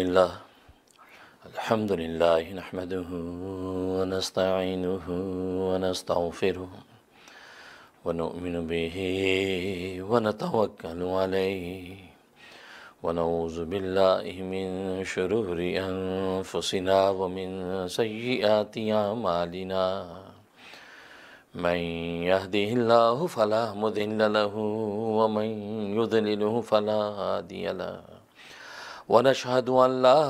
لله الحمد لله نحمده ونستعينه ونستغفره ونؤمن به ونتوكل عليه ونعوذ بالله من شرور أنفسنا ومن سيئات أعمالنا من يهده الله فلا مضل له ومن يضلله فلا هادي له ونشهد أن لا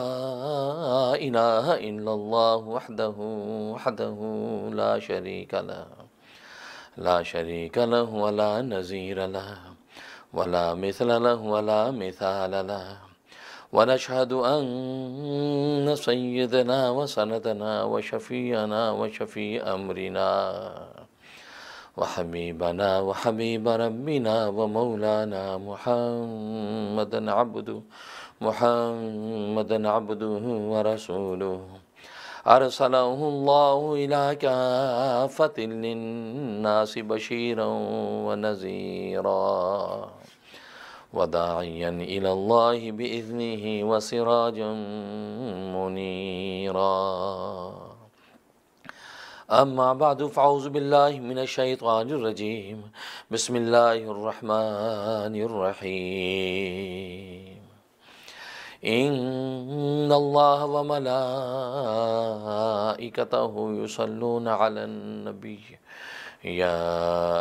إله إلا الله وحده لا شريك له ولا نظير له ولا مثل له ولا مثال له ونشهد أن سيدنا وسندنا وشفيعنا وشفيع أمرنا وحبيبنا وحبيب ربنا ومولانا محمدا عبده ورسوله أرسله الله إلى كافة للناس بشيرا ونذيرا وداعيا إلى الله بإذنه وسراجا منيرا أما بعد فأعوذ بالله من الشيطان الرجيم بسم الله الرحمن الرحيم إن الله وملائكته يصلون على النبي يا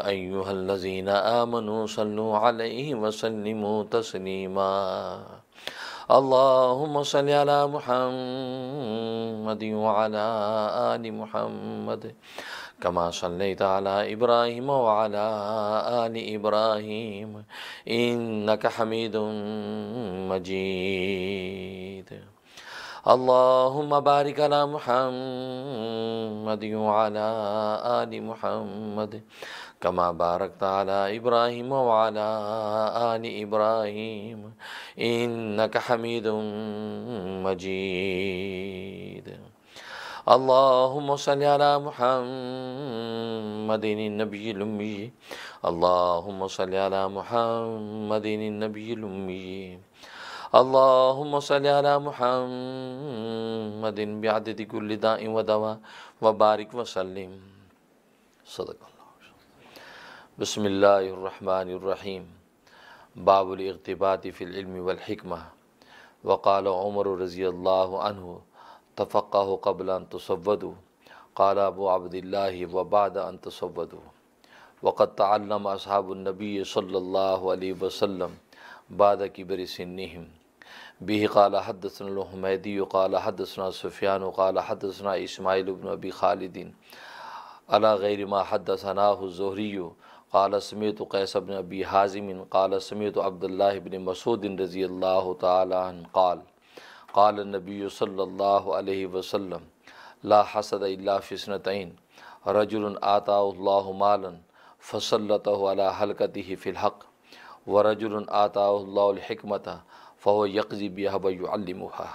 أيها الذين آمنوا صلوا عليه وسلموا تسليما اللهم صل على محمد وعلى آل محمد كما صليت على إبراهيم وعلى آل إبراهيم إنك حميد مجيد اللهم بارك على محمد وعلى آل محمد كما باركت على إبراهيم وعلى آل إبراهيم إنك حميد مجيد اللهم صل على محمد النبي الأمي اللهم صل على محمد النبي الأمي اللهم صل على محمد بعدد كل داء ودواء وبارك وسلم صدق اللہ. بسم اللہ الرحمن الرحیم. باب الاغتباط فی العلم والحکمہ. وقال عمر رضی اللہ عنہ تفقہوا قبل ان تسودوا. قال ابو عبد اللہ وبعد ان تسودوا. وقد تعلم اصحاب النبی صلی اللہ علیہ وسلم بعد کبر سنہم. به قال حدثنا الحمیدی قال حدثنا سفیان قال حدثنا اسماعیل بن ابی خالد على غیر ما حدثناه الزہری قال سمعت قیس بن ابی حازم قال سمعت عبد اللہ بن مسعود رضی اللہ تعالی عنہ قال قال النبی صلی اللہ علیہ وسلم لا حسد الا فی اثنتین رجل آتاه اللہ مالا فسلطہ علی حلقته فی الحق ورجل آتاه اللہ الحکمۃ فهو یقضی بها ویعلمها.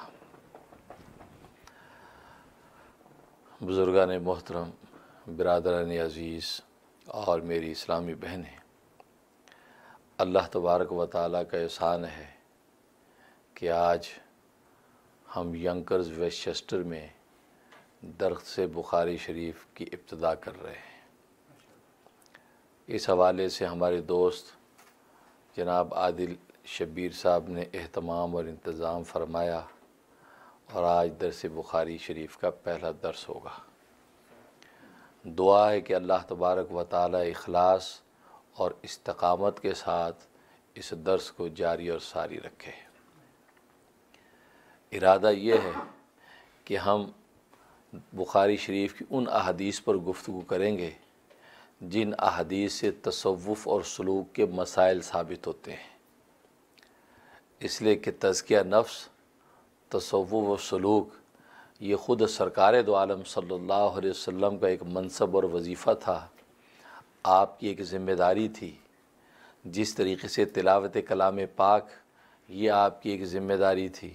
بزرگان محترم، برادران عزیز اور میری اسلامی بہنیں، اللہ تبارک و تعالیٰ کا احسان ہے کہ آج ہم ینکرز ویسٹ چسٹر میں درخت سے بخاری شریف کی ابتدا کر رہے ہیں. اس حوالے سے ہمارے دوست جناب عادل شبیر صاحب نے اہتمام اور انتظام فرمایا اور آج درس بخاری شریف کا پہلا درس ہوگا. دعا ہے کہ اللہ تبارک و تعالی اخلاص اور استقامت کے ساتھ اس درس کو جاری اور ساری رکھے. ارادہ یہ ہے کہ ہم بخاری شریف کی ان احادیث پر گفتگو کریں گے جن احادیث سے تصوف اور سلوک کے مسائل ثابت ہوتے ہیں. اس لیے کہ تزکیہ نفس، تصوف و سلوک یہ خود سرکار دو عالم صلی اللہ علیہ وسلم کا ایک منصب اور وظیفہ تھا، آپ کی ایک ذمہ داری تھی. جس طریقے سے تلاوت کلام پاک یہ آپ کی ایک ذمہ داری تھی،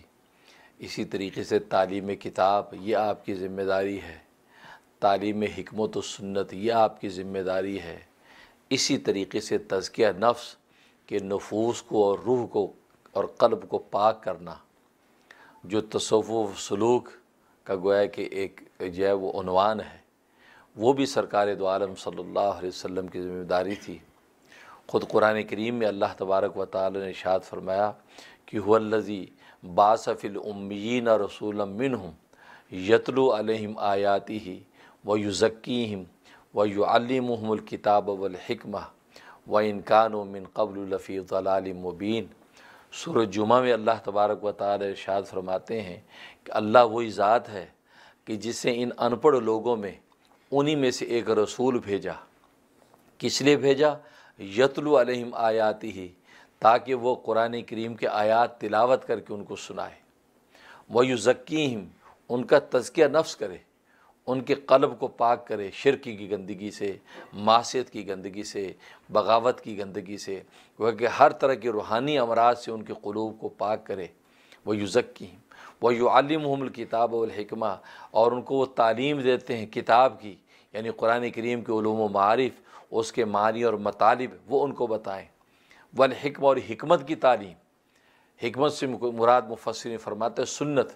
اسی طریقے سے تعلیم کتاب یہ آپ کی ذمہ داری ہے، تعلیم حکمت و سنت یہ آپ کی ذمہ داری ہے. اسی طریقے سے تزکیہ نفس کے نفوس کو اور روح کو اور قلب کو پاک کرنا جو تصوف سلوک کا گویا کہ ایک جو ہے وہ عنوان ہے، وہ بھی سرکار دو عالم صلی اللہ علیہ وسلم کی ذمہ داری تھی۔ خود قرآن کریم میں اللہ تبارک و تعالی نے ارشاد فرمایا کہ هو الذی بعث فی الامیین رسولا منہم یتلو علیہم آیاتہ ویزکیہم ویعلمہم الکتاب والحکمہ وإن كانوا من قبل لفی ضلال مبین۔ سورہ جمعہ میں اللہ تبارک و تعالی ارشاد فرماتے ہیں کہ اللہ وہی ذات ہے کہ جس نے ان ان پڑھ لوگوں میں انہی میں سے ایک رسول بھیجا۔ کس لیے بھیجا؟ یتلو علیہم آیاتہ، تاکہ وہ قرآن کریم کے آیات تلاوت کر کے ان کو سنائے، ویزکیہم، ان کا تزکیہ نفس کرے، ان کے قلب کو پاک کرے شرک کی گندگی سے، معصیت کی گندگی سے، بغاوت کی گندگی سے، وہ کہ ہر طرح کے روحانی امراض سے ان کے قلوب کو پاک کرے۔ ویزکیہم ویعلمہم الکتاب والحکمہ، اور ان کو وہ تعلیم دیتے ہیں کتاب کی، یعنی قرآن کریم کے علوم و معارف، اس کے معنی اور مطالب وہ ان کو بتائیں۔ والحکمہ، اور حکمت کی تعلیم۔ حکمت سے مراد مفسرین فرماتے ہیں سنت،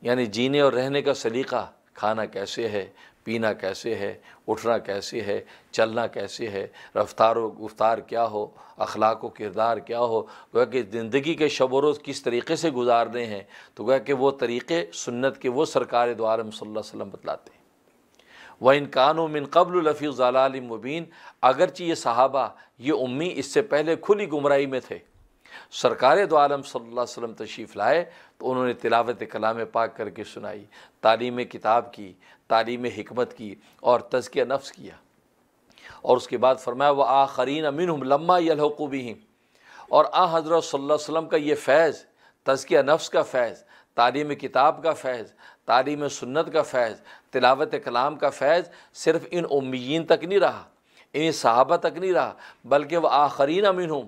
یعنی جینے اور رہنے کا سلیقہ، کھانا کیسے ہے، پینا کیسے ہے، اٹھنا کیسے ہے، چلنا کیسے ہے، رفتار و گفتار کیا ہو، اخلاق و کردار کیا ہو، گویا کہ زندگی کے شب و روز کس طریقے سے گزارنے ہیں، تو گویا کہ وہ طریقے سنت کے وہ سرکار دو عالم صلی اللہ علیہ وسلم بتلاتے ہیں۔ وَإِن كَانُوا مِن قَبْلُ لَفِي ضَلَالٍ مُبِينٍ، اگرچہ یہ صحابہ، یہ امی اس سے پہلے کھلی گمراہی میں تھے، سرکار دو عالم صلی اللہ علیہ وسلم تشریف لائے تو انہوں نے تلاوت کلام پاک کر کے سنائی، تعلیم کتاب کی، تعلیم حکمت کی، اور تزکیہ نفس کیا۔ اور اس کے بعد فرمایا وَآخَرِينَ مِنْهُمْ لَمَّا يَلْحَقُوا بِهِمْ، اور حضرت صلی اللہ علیہ وسلم کا یہ فیض، تزکیہ نفس کا فیض، تعلیم کتاب کا فیض، تعلیم سنت کا فیض، تلاوت کلام کا فیض صرف ان امیین تک نہیں رہا، ان صحابہ تک نہیں رہا، بلکہ وآخرین منہم،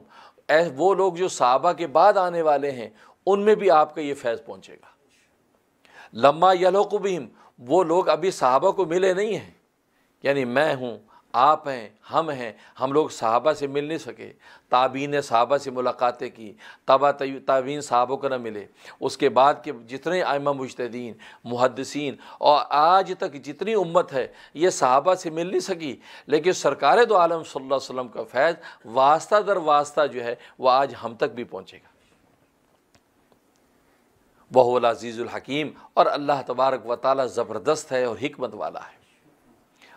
وہ لوگ جو صحابہ کے بعد آنے والے ہیں ان میں بھی آپ کا یہ فیض پہنچے گا۔ لما یلحق بہم، وہ لوگ ابھی صحابہ کو ملے نہیں ہیں، یعنی میں ہوں، آپ ہیں، ہم لوگ صحابہ سے مل نہیں سکے، تابعین نے صحابہ سے ملاقاتیں کی، تابعین صحابوں کو نہ ملے، اس کے بعد کے جتنے ائمہ مجتہدین، محدثین، اور آج تک جتنی امت ہے یہ صحابہ سے مل نہیں سکی، لیکن سرکار دو عالم صلی اللہ علیہ وسلم کا فیض واسطہ در واسطہ جو ہے وہ آج ہم تک بھی پہنچے گا۔ وَهُوَ الْعَزِيزُ الْحَكِيمُ، اور اللہ تبارک و تعالی زبردست ہے اور حکمت والا ہے۔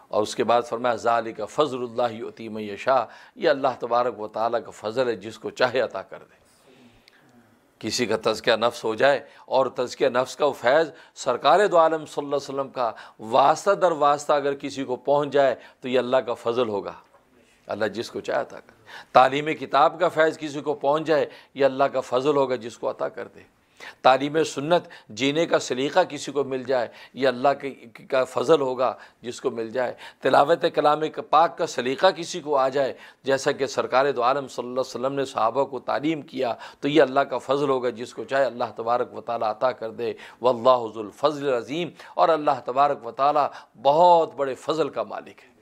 اور اس کے بعد فرمایا ذَلِكَ فَضْلُ اللَّهِ يُؤْتِيهِ مَن يَشَاءُ، یہ اللہ تبارک و تعالیٰ کا فضل ہے جس کو چاہے عطا کر دے۔ کسی کا تزکیہ نفس ہو جائے اور تزکیہ نفس کا فیض سرکار دو عالم صلی اللہ علیہ وسلم کا واسطہ در واسطہ اگر کسی کو پہنچ جائے تو یہ اللہ کا فضل ہوگا، اللہ جس کو چاہے عطا کر دے۔ تعلیم کتاب کا فیض کسی کو پہنچ جائے یہ اللہ کا فضل ہوگا جس کو عطا کر دے۔ تعلیم سنت جینے کا سلیقہ کسی کو مل جائے یہ اللہ کا فضل ہوگا جس کو مل جائے۔ تلاوت کلام پاک کا سلیقہ کسی کو آ جائے جیسا کہ سرکار دو عالم صلی اللہ علیہ وسلم نے صحابہ کو تعلیم کیا تو یہ اللہ کا فضل ہوگا جس کو چاہے اللہ تبارک و تعالیٰ عطا کر دے۔ واللہ ذو الفضل العظیم، اور اللہ تبارک و تعالیٰ بہت بڑے فضل کا مالک ہے۔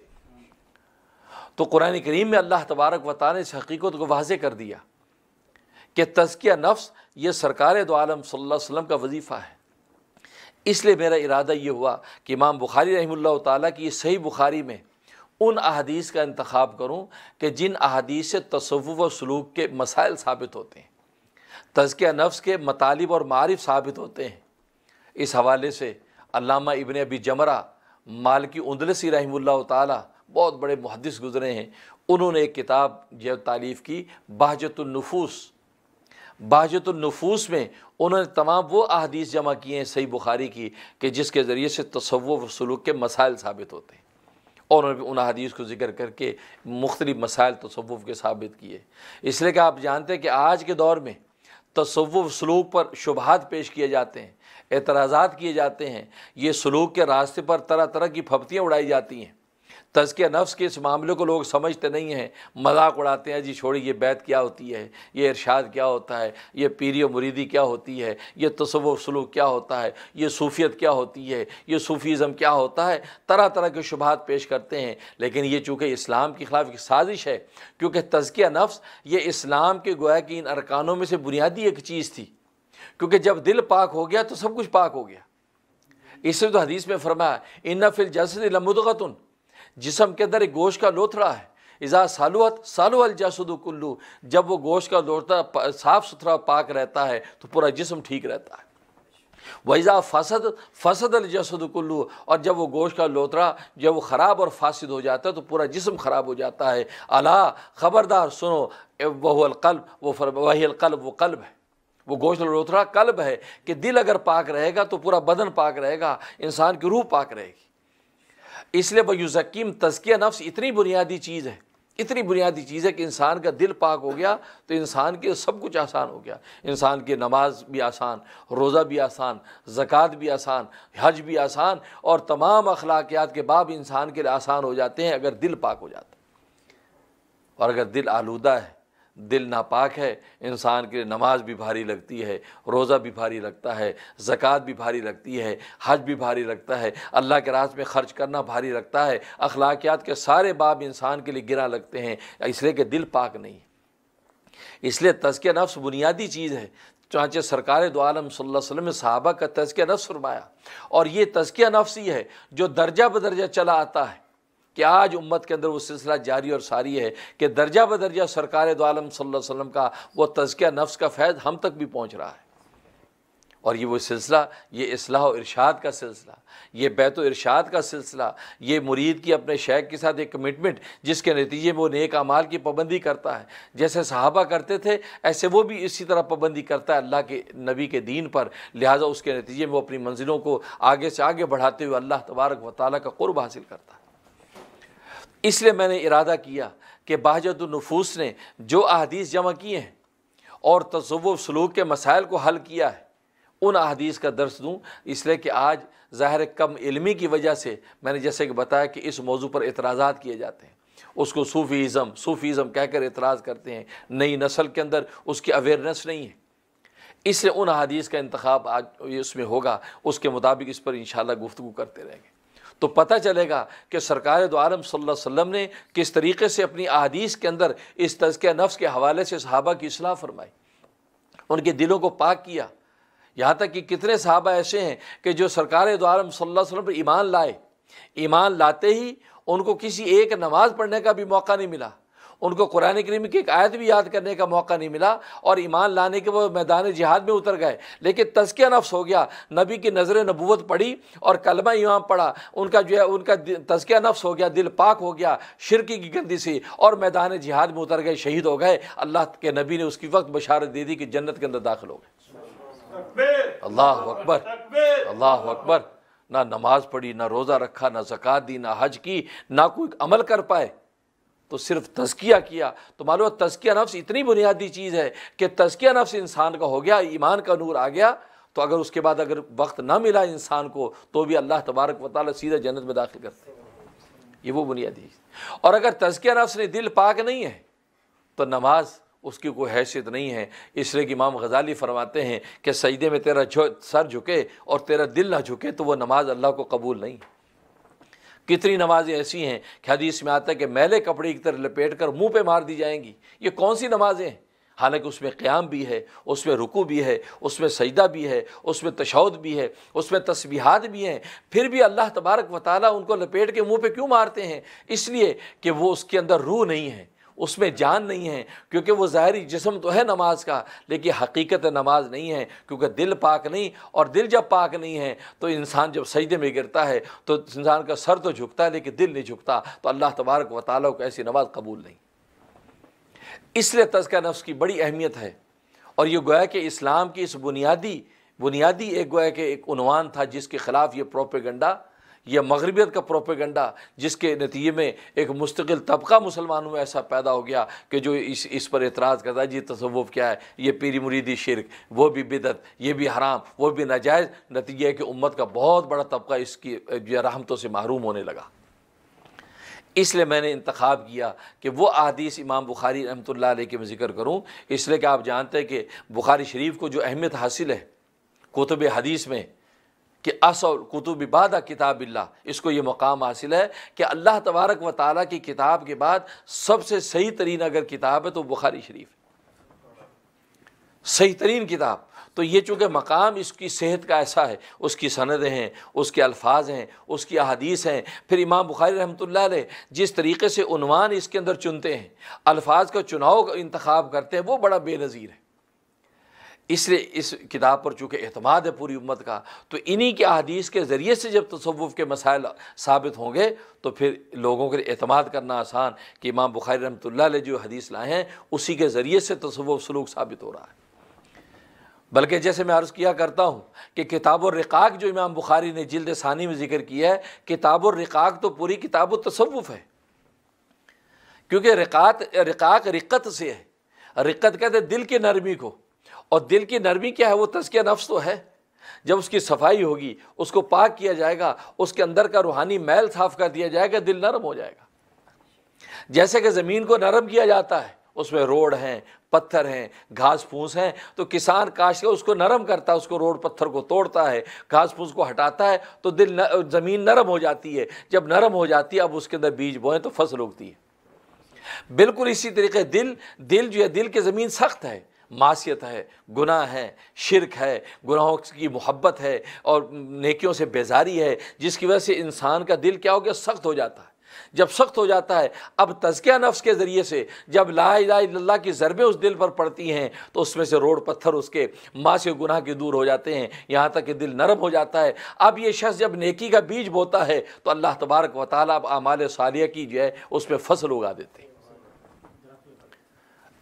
تو قرآن کریم میں اللہ تبارک و تعالیٰ نے اس حقیقت کو واضح کر دیا کہ تزکیہ نفس یہ سرکار دو عالم صلی اللہ علیہ وسلم کا وظیفہ ہے۔ اس لیے میرا ارادہ یہ ہوا کہ امام بخاری رحمہ اللہ تعالیٰ کی صحیح بخاری میں ان احادیث کا انتخاب کروں کہ جن احادیث سے تصوف و سلوک کے مسائل ثابت ہوتے ہیں، تزکیہ نفس کے مطالب اور معارف ثابت ہوتے ہیں۔ اس حوالے سے علامہ ابن ابی جمرہ مالکی اندلسی رحمہ اللہ تعالیٰ بہت بڑے محدث گزرے ہیں، انہوں نے ایک کتاب جو تالیف کی بہجت النفوس۔ بہجت النفوس میں انہوں نے تمام وہ احادیث جمع کیے ہیں صحیح بخاری کی کہ جس کے ذریعے سے تصوف و سلوک کے مسائل ثابت ہوتے ہیں، اور انہوں نے ان احادیث کو ذکر کر کے مختلف مسائل تصوف کے ثابت کیے۔ اس لیے کہ آپ جانتے ہیں کہ آج کے دور میں تصوف سلوک پر شبہات پیش کیے جاتے ہیں، اعتراضات کیے جاتے ہیں، یہ سلوک کے راستے پر طرح طرح کی پھپتیاں اڑائی جاتی ہیں۔ تزکیہ نفس کے اس معاملے کو لوگ سمجھتے نہیں ہیں، مذاق اڑاتے ہیں، جی چھوڑی یہ بیعت کیا ہوتی ہے، یہ ارشاد کیا ہوتا ہے، یہ پیری و مریدی کیا ہوتی ہے، یہ تصوف سلوک کیا ہوتا ہے، یہ صوفیت کیا ہوتی ہے، یہ صوفیزم کیا ہوتا ہے، طرح طرح کے شبہات پیش کرتے ہیں۔ لیکن یہ چونکہ اسلام کے خلاف ایک سازش ہے، کیونکہ تزکیہ نفس یہ اسلام کے گویا کہ ان ارکانوں میں سے بنیادی ایک چیز تھی، کیونکہ جب دل پاک ہو گیا تو سب کچھ پاک ہو گیا۔ اس لیے تو حدیث میں فرمایا ان فی الجسد لمضغۃ، جسم کے اندر ایک گوشت کا لوتھڑا ہے، اذا صلحت صلح الجسد کلہ، جب وہ گوشت کا لوتھڑا صاف ستھرا پاک رہتا ہے تو پورا جسم ٹھیک رہتا ہے۔ وَإِذَا فَسَدَ الْجَسَدُ كُلُّهُ، اور جب وہ گوشت کا لوتھڑا جب وہ خراب اور فاسد ہو جاتا ہے تو پورا جسم خراب ہو جاتا ہے۔ الا، خبردار سنو، وَهُوَ الْقَلْبُ، وہی القلب، وہ قلب ہے، وہ گوشت لوتھڑا قلب ہے، کہ دل اگر پاک رہے گا تو پورا بدن پاک رہے گا، انسان کی روح پاک رہے گی۔ اس لیے وَيُزَكِّم، تزکیہ نفس اتنی بنیادی چیز ہے، اتنی بنیادی چیز ہے کہ انسان کا دل پاک ہو گیا تو انسان کے سب کچھ آسان ہو گیا۔ انسان کی نماز بھی آسان، روزہ بھی آسان، زکوٰۃ بھی آسان، حج بھی آسان، اور تمام اخلاقیات کے باب انسان کے لیے آسان ہو جاتے ہیں اگر دل پاک ہو جاتا ہے۔ اور اگر دل آلودہ ہے، دل ناپاک ہے، انسان کے لیے نماز بھی بھاری لگتی ہے، روزہ بھی بھاری لگتا ہے، زکوٰۃ بھی بھاری لگتی ہے، حج بھی بھاری لگتا ہے، اللہ کے راستے میں خرچ کرنا بھاری لگتا ہے، اخلاقیات کے سارے باب انسان کے لیے گرا لگتے ہیں، اس لیے کہ دل پاک نہیں ہے۔ اس لیے تزکیہ نفس بنیادی چیز ہے۔ چنانچہ سرکار دو عالم صلی اللہ علیہ وسلم نے صحابہ کا تزکیہ نفس فرمایا، اور یہ تزکیہ نفس ہی ہے جو درجہ بدرجہ چلا آتا ہے، کہ آج امت کے اندر وہ سلسلہ جاری اور ساری ہے کہ درجہ بدرجہ سرکار دو عالم صلی اللہ علیہ وسلم کا وہ تزکیہ نفس کا فیض ہم تک بھی پہنچ رہا ہے۔ اور یہ وہ سلسلہ، یہ اصلاح و ارشاد کا سلسلہ، یہ بیت و ارشاد کا سلسلہ، یہ مرید کی اپنے شیخ کے ساتھ ایک کمٹمنٹ، جس کے نتیجے میں وہ نیک اعمال کی پابندی کرتا ہے، جیسے صحابہ کرتے تھے ایسے وہ بھی اسی طرح پابندی کرتا ہے اللہ کے نبی کے دین پر، لہٰذا اس کے نتیجے میں وہ اپنی منزلوں کو آگے سے آگے بڑھاتے ہوئے اللہ تبارک و تعالیٰ کا قرب حاصل کرتا ہے۔ اس لیے میں نے ارادہ کیا کہ بہجت النفوس نے جو احادیث جمع کی ہیں اور تصوف سلوک کے مسائل کو حل کیا ہے، ان احادیث کا درس دوں، اس لیے کہ آج ظاہر کم علمی کی وجہ سے میں نے جیسے کہ بتایا کہ اس موضوع پر اعتراضات کیے جاتے ہیں، اس کو صوفیزم کہہ کر اعتراض کرتے ہیں، نئی نسل کے اندر اس کی اویئرنیس نہیں ہے۔ اس لیے ان احادیث کا انتخاب آج اس میں ہوگا، اس کے مطابق اس پر انشاءاللہ گفتگو کرتے رہیں گے، تو پتہ چلے گا کہ سرکار دو عالم صلی اللہ علیہ وسلم نے کس طریقے سے اپنی احادیث کے اندر اس تزکیہ نفس کے حوالے سے صحابہ کی اصلاح فرمائی، ان کے دلوں کو پاک کیا۔ یہاں تک کہ کتنے صحابہ ایسے ہیں کہ جو سرکار دو عالم صلی اللہ علیہ وسلم پر ایمان لائے، ایمان لاتے ہی ان کو کسی ایک نماز پڑھنے کا بھی موقع نہیں ملا، ان کو قرآن کریم کی ایک آیت بھی یاد کرنے کا موقع نہیں ملا، اور ایمان لانے کے وہ میدان جہاد میں اتر گئے، لیکن تزکیہ نفس ہو گیا، نبی کی نظر نبوت پڑھی اور کلمہ ایمان پڑھا، ان کا جو ہے ان کا تزکیہ نفس ہو گیا، دل پاک ہو گیا شرکی کی گندی سے، اور میدان جہاد میں اتر گئے، شہید ہو گئے۔ اللہ کے نبی نے اس کی وقت بشارت دے دی کہ جنت کے اندر داخل ہو گئے۔ اللہ اکبر، اللہ اکبر۔ نہ نماز پڑھی، نہ روزہ رکھا، نہ زکوٰۃ دی، نہ حج کی، نہ کوئی عمل کر پائے، تو صرف تزکیہ کیا۔ تو معلوم ہے تزکیہ نفس اتنی بنیادی چیز ہے کہ تزکیہ نفس انسان کا ہو گیا، ایمان کا نور آ گیا، تو اگر اس کے بعد اگر وقت نہ ملا انسان کو تو بھی اللہ تبارک و تعالیٰ سیدھا جنت میں داخل کرتے ہیں۔ یہ وہ بنیادی چیز۔ اور اگر تزکیہ نفس نے دل پاک نہیں ہے تو نماز اس کی کوئی حیثیت نہیں ہے۔ اس لیے کہ امام غزالی فرماتے ہیں کہ سجدے میں تیرا سر جھکے اور تیرا دل نہ جھکے تو وہ نماز اللہ کو قبول نہیں۔ کتنی نمازیں ایسی ہیں کہ حدیث میں آتا ہے کہ میلے کپڑے کی طرح لپیٹ کر منہ پہ مار دی جائیں گی۔ یہ کون سی نمازیں ہیں؟ حالانکہ اس میں قیام بھی ہے، اس میں رکوع بھی ہے، اس میں سجدہ بھی ہے، اس میں تشہد بھی ہے، اس میں تسبیحات بھی ہیں، پھر بھی اللہ تبارک و تعالیٰ ان کو لپیٹ کے منہ پہ کیوں مارتے ہیں؟ اس لیے کہ وہ اس کے اندر روح نہیں ہے، اس میں جان نہیں ہے، کیونکہ وہ ظاہری جسم تو ہے نماز کا لیکن حقیقت نماز نہیں ہے، کیونکہ دل پاک نہیں، اور دل جب پاک نہیں ہے تو انسان جب سجدے میں گرتا ہے تو انسان کا سر تو جھکتا ہے لیکن دل نہیں جھکتا، تو اللہ تبارک و تعالیٰ کو ایسی نماز قبول نہیں۔ اس لیے تزکیہ نفس کی بڑی اہمیت ہے، اور یہ گویا کہ اسلام کی اس بنیادی ایک گویا کہ ایک عنوان تھا جس کے خلاف یہ پروپیگنڈا، یہ مغربیت کا پروپیگنڈا، جس کے نتیجے میں ایک مستقل طبقہ مسلمانوں میں ایسا پیدا ہو گیا کہ جو اس پر اعتراض کرتا ہے، جی تصوف کیا ہے، یہ پیری مریدی شرک، وہ بھی بدعت، یہ بھی حرام، وہ بھی ناجائز۔ نتیجہ ہے کہ امت کا بہت بڑا طبقہ اس کی رحمتوں سے محروم ہونے لگا۔ اس لیے میں نے انتخاب کیا کہ وہ احادیث امام بخاری رحمۃ اللہ علیہ کے میں ذکر کروں، اس لیے کہ آپ جانتے ہیں کہ بخاری شریف کو جو اہمیت حاصل ہے کتب حدیث میں کہ اصل کتب بعد کتاب اللہ، اس کو یہ مقام حاصل ہے کہ اللہ تبارک و تعالیٰ کی کتاب کے بعد سب سے صحیح ترین اگر کتاب ہے تو بخاری شریف، صحیح ترین کتاب۔ تو یہ چونکہ مقام اس کی صحت کا ایسا ہے، اس کی سندیں ہیں، اس کے الفاظ ہیں، اس کی احادیث ہیں، پھر امام بخاری رحمۃ اللہ علیہ جس طریقے سے عنوان اس کے اندر چنتے ہیں، الفاظ کا چناؤ کا انتخاب کرتے ہیں، وہ بڑا بے نظیر ہے۔ اس لیے اس کتاب پر چونکہ اعتماد ہے پوری امت کا، تو انہی کے احادیث کے ذریعے سے جب تصوف کے مسائل ثابت ہوں گے تو پھر لوگوں کے لیے اعتماد کرنا آسان کہ امام بخاری رحمۃ اللہ علیہ جو حدیث لائے ہیں اسی کے ذریعے سے تصوف سلوک ثابت ہو رہا ہے۔ بلکہ جیسے میں عرض کیا کرتا ہوں کہ کتاب الرقاق جو امام بخاری نے جلد ثانی میں ذکر کیا ہے، کتاب الرقاق تو پوری کتاب التصوف ہے، کیونکہ رقاق رقت سے ہے۔ رقت کہتے ہیں دل کی نرمی کو، اور دل کی نرمی کیا ہے؟ وہ تزکیہ نفس تو ہے۔ جب اس کی صفائی ہوگی، اس کو پاک کیا جائے گا، اس کے اندر کا روحانی میل صاف کر دیا جائے گا، دل نرم ہو جائے گا۔ جیسے کہ زمین کو نرم کیا جاتا ہے، اس میں روڑ ہیں، پتھر ہیں، گھاس پھوس ہیں، تو کسان کاشت اس کو نرم کرتا ہے، اس کو روڑ پتھر کو توڑتا ہے، گھاس پھوس کو ہٹاتا ہے، تو زمین نرم ہو جاتی ہے۔ جب نرم ہو جاتی ہے اب اس کے اندر بیج بوئیں تو فصل اگتی ہے۔ بالکل اسی طریقے دل جو ہے، دل کی زمین سخت ہے، معصیت ہے، گناہ ہے، شرک ہے، گناہوں کی محبت ہے اور نیکیوں سے بیزاری ہے، جس کی وجہ سے انسان کا دل کیا ہو گیا؟ سخت ہو جاتا ہے۔ جب سخت ہو جاتا ہے، اب تزکیہ نفس کے ذریعے سے جب لا الہ الا اللہ کی ضربیں اس دل پر پڑتی ہیں تو اس میں سے روڑ پتھر اس کے معاصی و گناہ کے دور ہو جاتے ہیں، یہاں تک کہ دل نرم ہو جاتا ہے۔ اب یہ شخص جب نیکی کا بیج بوتا ہے تو اللہ تبارک و تعالیٰ اب اعمال صالحہ کی جو ہے اس پہ فصل اگا دیتے ہیں۔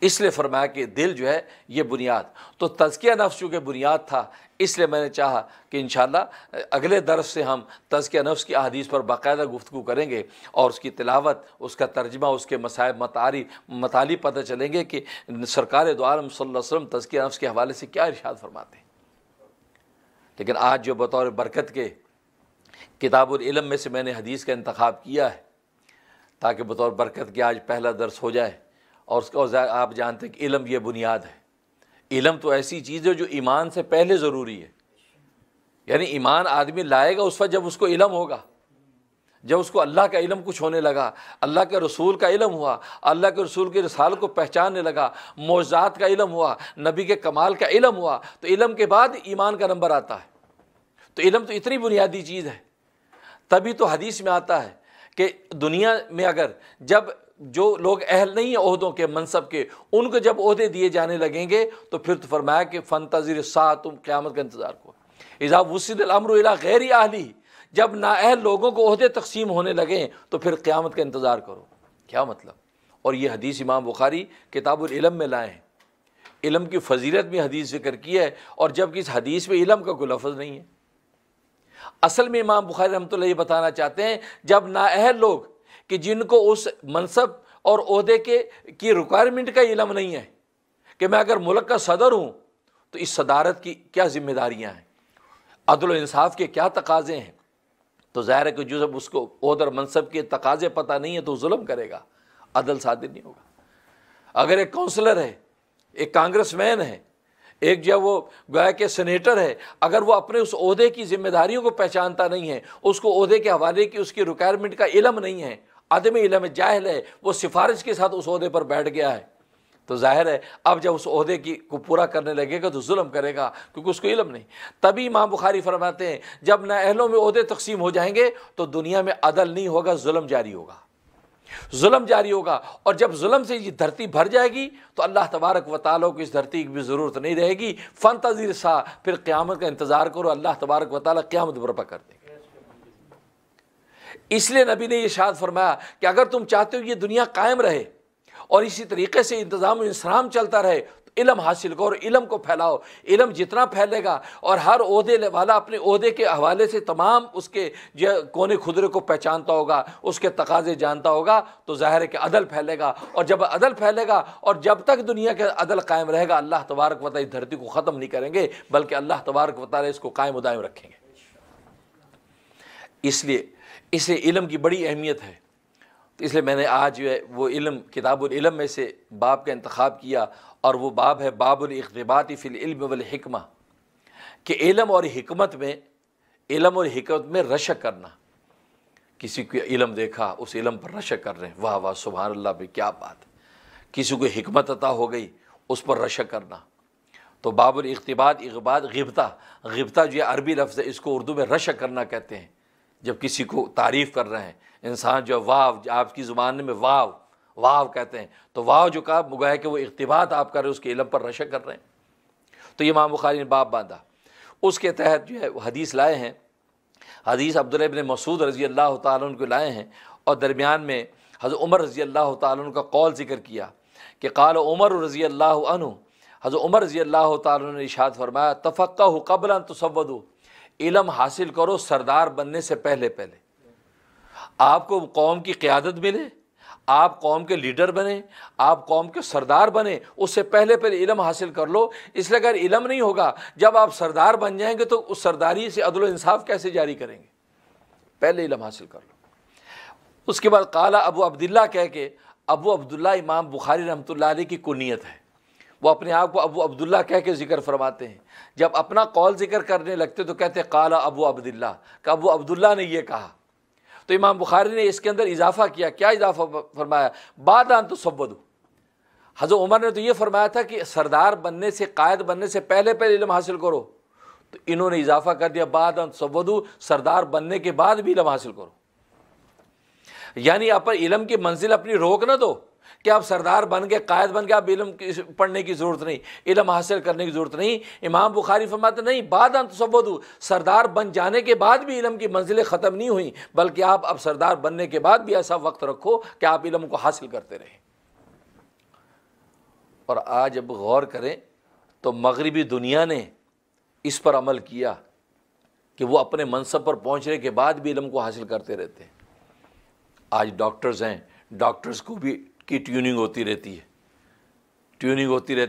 اس لیے فرمایا کہ دل جو ہے یہ بنیاد، تو تزکیہ نفس چونکہ بنیاد تھا، اس لیے میں نے چاہا کہ انشاءاللہ اگلے درس سے ہم تزکیہ نفس کی احادیث پر باقاعدہ گفتگو کریں گے اور اس کی تلاوت، اس کا ترجمہ، اس کے مسائل مطالب پتہ چلیں گے کہ سرکار دو عالم صلی اللہ علیہ وسلم تزکیہ نفس کے حوالے سے کیا ارشاد فرماتے ہیں۔ لیکن آج جو بطور برکت کے کتاب العلم میں سے میں نے حدیث کا انتخاب کیا ہے تاکہ بطور برکت کے آج پہلا درس ہو جائے، اور اس کا آپ جانتے ہیں کہ علم یہ بنیاد ہے۔ علم تو ایسی چیز ہے جو ایمان سے پہلے ضروری ہے، یعنی ایمان آدمی لائے گا اس وقت جب اس کو علم ہوگا، جب اس کو اللہ کا علم کچھ ہونے لگا، اللہ کے رسول کا علم ہوا، اللہ کے رسول کے رسالت کو پہچاننے لگا، معجزات کا علم ہوا، نبی کے کمال کا علم ہوا، تو علم کے بعد ایمان کا نمبر آتا ہے۔ تو علم تو اتنی بنیادی چیز ہے، تبھی تو حدیث میں آتا ہے کہ دنیا میں اگر جب جو لوگ اہل نہیں ہیں عہدوں کے، منصب کے، ان کو جب عہدے دیے جانے لگیں گے تو پھر تو فرمایا کہ فانتظر الساعۃ، تم قیامت کا انتظار کرو۔ اذا وسد الامر الی غیر اہلہ، جب نااہل لوگوں کو عہدے تقسیم ہونے لگیں تو پھر قیامت کا انتظار کرو۔ کیا مطلب؟ اور یہ حدیث امام بخاری کتاب العلم میں لائے ہیں۔ علم کی فضیلت بھی حدیث ذکر کی ہے، اور جب کہ اس حدیث میں علم کا کوئی لفظ نہیں ہے۔ اصل میں امام بخاری رحمۃ اللہ یہ بتانا چاہتے ہیں جب نااہل لوگ کہ جن کو اس منصب اور عہدے کی ریکوائرمنٹ کا علم نہیں ہے کہ میں اگر ملک کا صدر ہوں تو اس صدارت کی کیا ذمہ داریاں ہیں، عدل و انصاف کے کیا تقاضے ہیں، تو ظاہر ہے کہ جو جب اس کو عہدہ اور منصب کے تقاضے پتہ نہیں ہے تو ظلم کرے گا، عدل صادر نہیں ہوگا۔ اگر ایک کونسلر ہے، ایک کانگریس مین ہے، ایک جو وہ گویا کہ سینیٹر ہے، اگر وہ اپنے اس عہدے کی ذمہ داریوں کو پہچانتا نہیں ہے، اس کو عہدے کے حوالے کی اس کی ریکوائرمنٹ کا علم نہیں ہے، عدم علم جاہل ہے، وہ سفارش کے ساتھ اس عہدے پر بیٹھ گیا ہے، تو ظاہر ہے اب جب اس عہدے کو پورا کرنے لگے گا تو ظلم کرے گا، کیونکہ اس کو علم نہیں۔ تبھی امام بخاری فرماتے ہیں جب نااہلوں میں عہدے تقسیم ہو جائیں گے تو دنیا میں عدل نہیں ہوگا، ظلم جاری ہوگا، ظلم جاری ہوگا، اور جب ظلم سے یہ دھرتی بھر جائے گی تو اللہ تبارک و تعالیٰ کو اس دھرتی کی بھی ضرورت نہیں رہے گی۔ فانتظر الساعۃ، پھر قیامت کا انتظار کرو، اللہ تبارک و تعالیٰ قیامت برپا کر دیں گے۔ اس لیے نبی نے یہ ارشاد فرمایا کہ اگر تم چاہتے ہو یہ دنیا قائم رہے اور اسی طریقے سے انتظام و انصرام چلتا رہے تو علم حاصل کرو، علم کو پھیلاؤ۔ علم جتنا پھیلے گا اور ہر عہدے والا اپنے عہدے کے حوالے سے تمام اس کے جو کونے خدرے کو پہچانتا ہوگا، اس کے تقاضے جانتا ہوگا، تو ظاہر ہے کہ عدل پھیلے گا، اور جب عدل پھیلے گا اور جب تک دنیا کے عدل قائم رہے گا اللہ تبارک و تعالیٰ اس دھرتی کو ختم نہیں کریں گے، بلکہ اللہ تبارک و تعالیٰ اس کو قائم و دائم رکھیں گے۔ اس لیے اسے علم کی بڑی اہمیت ہے، اس لیے میں نے آج جو ہے وہ علم کتاب العلم میں سے باب کا انتخاب کیا، اور وہ باب ہے باب الاقتباط فی العلم والحکمہ، کہ علم اور حکمت میں رشک کرنا۔ کسی کو علم دیکھا اس علم پر رشک کر رہے ہیں، واہ واہ سبحان اللہ بھی کیا بات ہے۔ کسی کو حکمت عطا ہو گئی اس پر رشک کرنا، تو باب الاغتباط، اغباط غبطہ جو ہے عربی لفظ ہے، اس کو اردو میں رشک کرنا کہتے ہیں، جب کسی کو تعریف کر رہے ہیں انسان جو واو، آپ کی زبان میں واو کہتے ہیں، تو واو جو کہا گویا کہ وہ اغتباط آپ کر رہے ہیں، اس کے علم پر رشک کر رہے ہیں۔ تو امام بخاری نے باب باندھا، اس کے تحت جو ہے وہ حدیث لائے ہیں، حدیث عبداللہ ابن مسعود رضی اللہ تعالیٰ عنہ کو لائے ہیں، اور درمیان میں حضرت عمر رضی اللہ تعالیٰ عنہ کا قول ذکر کیا کہ قال عمر رضی اللہ عنہ، حضرت عمر رضی اللہ تعالیٰ عنہ نے ارشاد فرمایا تفقہوا قبل ان تسودوا، علم حاصل کرو سردار بننے سے پہلے آپ کو قوم کی قیادت ملے، آپ قوم کے لیڈر بنیں، آپ قوم کے سردار بنیں، اس سے پہلے علم حاصل کر لو۔ اس لیے اگر علم نہیں ہوگا، جب آپ سردار بن جائیں گے تو اس سرداری سے عدل و انصاف کیسے جاری کریں گے؟ پہلے علم حاصل کر لو۔ اس کے بعد قال ابو عبداللہ کہہ کے، ابو عبداللہ امام بخاری رحمۃ اللہ علیہ کی کنیت ہے، وہ اپنے آپ کو ابو عبداللہ کہہ کے ذکر فرماتے ہیں، جب اپنا قول ذکر کرنے لگتے تو کہتے قال ابو عبداللہ، کہ ابو عبداللہ نے یہ کہا۔ تو امام بخاری نے اس کے اندر اضافہ کیا، کیا اضافہ فرمایا؟ بعد ان تسودوا، حضرت عمر نے تو یہ فرمایا تھا کہ سردار بننے سے، قائد بننے سے پہلے علم حاصل کرو، تو انہوں نے اضافہ کر دیا بعد ان تسودوا، سردار بننے کے بعد بھی علم حاصل کرو۔ یعنی آپ پر علم کی منزل اپنی روک نہ دو کہ آپ سردار بن گئے، قائد بن گئے، آپ علم پڑھنے کی ضرورت نہیں، علم حاصل کرنے کی ضرورت نہیں۔ امام بخاری فرماتے نہیں، بعد ان تسودوا، سردار بن جانے کے بعد بھی علم کی منزلیں ختم نہیں ہوئیں، بلکہ آپ اب سردار بننے کے بعد بھی ایسا وقت رکھو کہ آپ علم کو حاصل کرتے رہیں۔ اور آج اب غور کریں تو مغربی دنیا نے اس پر عمل کیا کہ وہ اپنے منصب پر پہنچنے کے بعد بھی علم کو حاصل کرتے رہتے ہیں۔ آج ڈاکٹرز ہیں، ڈاکٹرز کو بھی کی ٹیوننگ ہوتی رہتی ہے،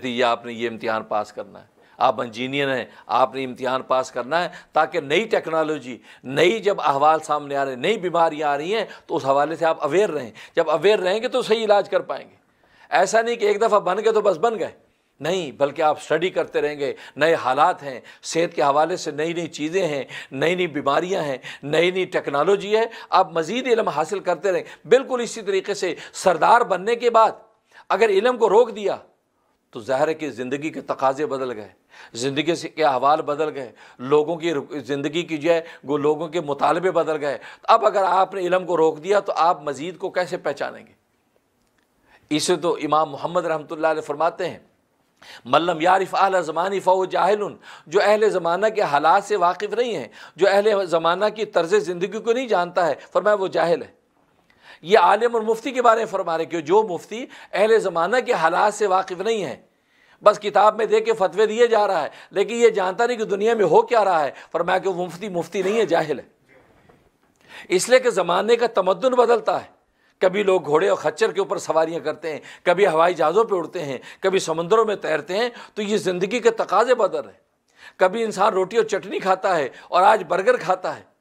یا آپ نے یہ امتحان پاس کرنا ہے، آپ انجینئر ہیں، آپ نے امتحان پاس کرنا ہے، تاکہ نئی ٹیکنالوجی، نئی جب احوال سامنے آ رہے ہیں، نئی بیماریاں آ رہی ہیں تو اس حوالے سے آپ اویئر رہیں، جب اویئر رہیں گے تو صحیح علاج کر پائیں گے۔ ایسا نہیں کہ ایک دفعہ بن گئے تو بس بن گئے، نہیں، بلکہ آپ اسٹڈی کرتے رہیں گے، نئے حالات ہیں، صحت کے حوالے سے نئی چیزیں ہیں، نئی بیماریاں ہیں، نئی ٹیکنالوجی ہے، آپ مزید علم حاصل کرتے رہیں۔ بالکل اسی طریقے سے سردار بننے کے بعد اگر علم کو روک دیا تو ظاہر ہے کہ زندگی کے تقاضے بدل گئے، زندگی کے احوال بدل گئے، لوگوں کی زندگی کی جو ہے وہ لوگوں کے مطالبے بدل گئے۔ اب اگر آپ نے علم کو روک دیا تو آپ مزید کو کیسے پہچانیں گے؟ اسے تو امام محمد رحمۃ اللہ علیہ فرماتے ہیں من لم یعرف اہل زمانی فہو جاہل، جو اہل زمانہ کے حالات سے واقف نہیں ہے، جو اہل زمانہ کی طرز زندگی کو نہیں جانتا ہے، فرمایا وہ جاہل ہے۔ یہ عالم اور مفتی کے بارے میں فرما رہے کہ جو مفتی اہل زمانہ کے حالات سے واقف نہیں ہے، بس کتاب میں دے کے فتوے دیے جا رہا ہے، لیکن یہ جانتا نہیں کہ دنیا میں ہو کیا رہا ہے، فرمایا کہ وہ مفتی نہیں ہے، جاہل ہے۔ اس لیے کہ زمانے کا تمدن بدلتا ہے، کبھی لوگ گھوڑے اور خچر کے اوپر سواریاں کرتے ہیں، کبھی ہوائی جہازوں پہ اڑتے ہیں، کبھی سمندروں میں تیرتے ہیں، تو یہ زندگی کے تقاضے بدل رہے ہیں۔ کبھی انسان روٹی اور چٹنی کھاتا ہے اور آج برگر کھاتا ہے،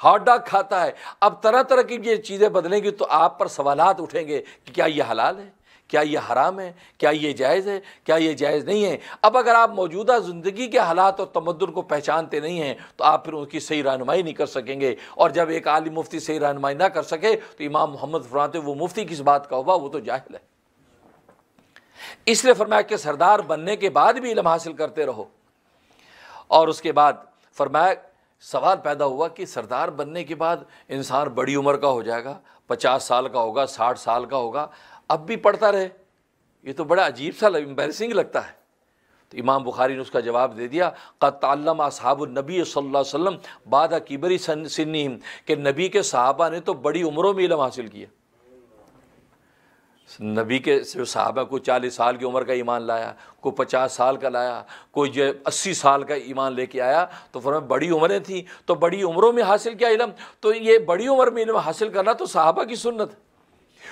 ہاٹ ڈاگ کھاتا ہے۔ اب طرح طرح کی یہ چیزیں بدلیں گی تو آپ پر سوالات اٹھیں گے کہ کیا یہ حلال ہے، کیا یہ حرام ہے، کیا یہ جائز ہے، کیا یہ جائز نہیں ہے۔ اب اگر آپ موجودہ زندگی کے حالات اور تمدن کو پہچانتے نہیں ہیں تو آپ پھر ان کی صحیح رہنمائی نہیں کر سکیں گے، اور جب ایک عالم مفتی صحیح رہنمائی نہ کر سکے تو امام محمد فرماتے وہ مفتی کس بات کا ہوا، وہ تو جاہل ہے۔ اس لیے فرمایا کہ سردار بننے کے بعد بھی علم حاصل کرتے رہو۔ اور اس کے بعد فرمایا سوال پیدا ہوا کہ سردار بننے کے بعد انسان بڑی عمر کا ہو جائے گا، 50 سال کا ہوگا، 60 سال کا ہوگا، اب بھی پڑھتا رہے، یہ تو بڑا عجیب سا امبیرسنگ لگتا ہے۔ تو امام بخاری نے اس کا جواب دے دیا قد تعلم اصحاب النبی صلی اللہ علیہ وسلم بعد کبر سنہم، کہ نبی کے صحابہ نے تو بڑی عمروں میں علم حاصل کیا۔ نبی کے صحابہ کو 40 سال کی عمر کا ایمان لایا، کوئی 50 سال کا لایا، کوئی جو 80 سال کا ایمان لے کے آیا، تو فرمایا بڑی عمریں تھیں تو بڑی عمروں میں حاصل کیا علم۔ تو یہ بڑی عمر میں علم حاصل کرنا تو صحابہ کی سنت ہے،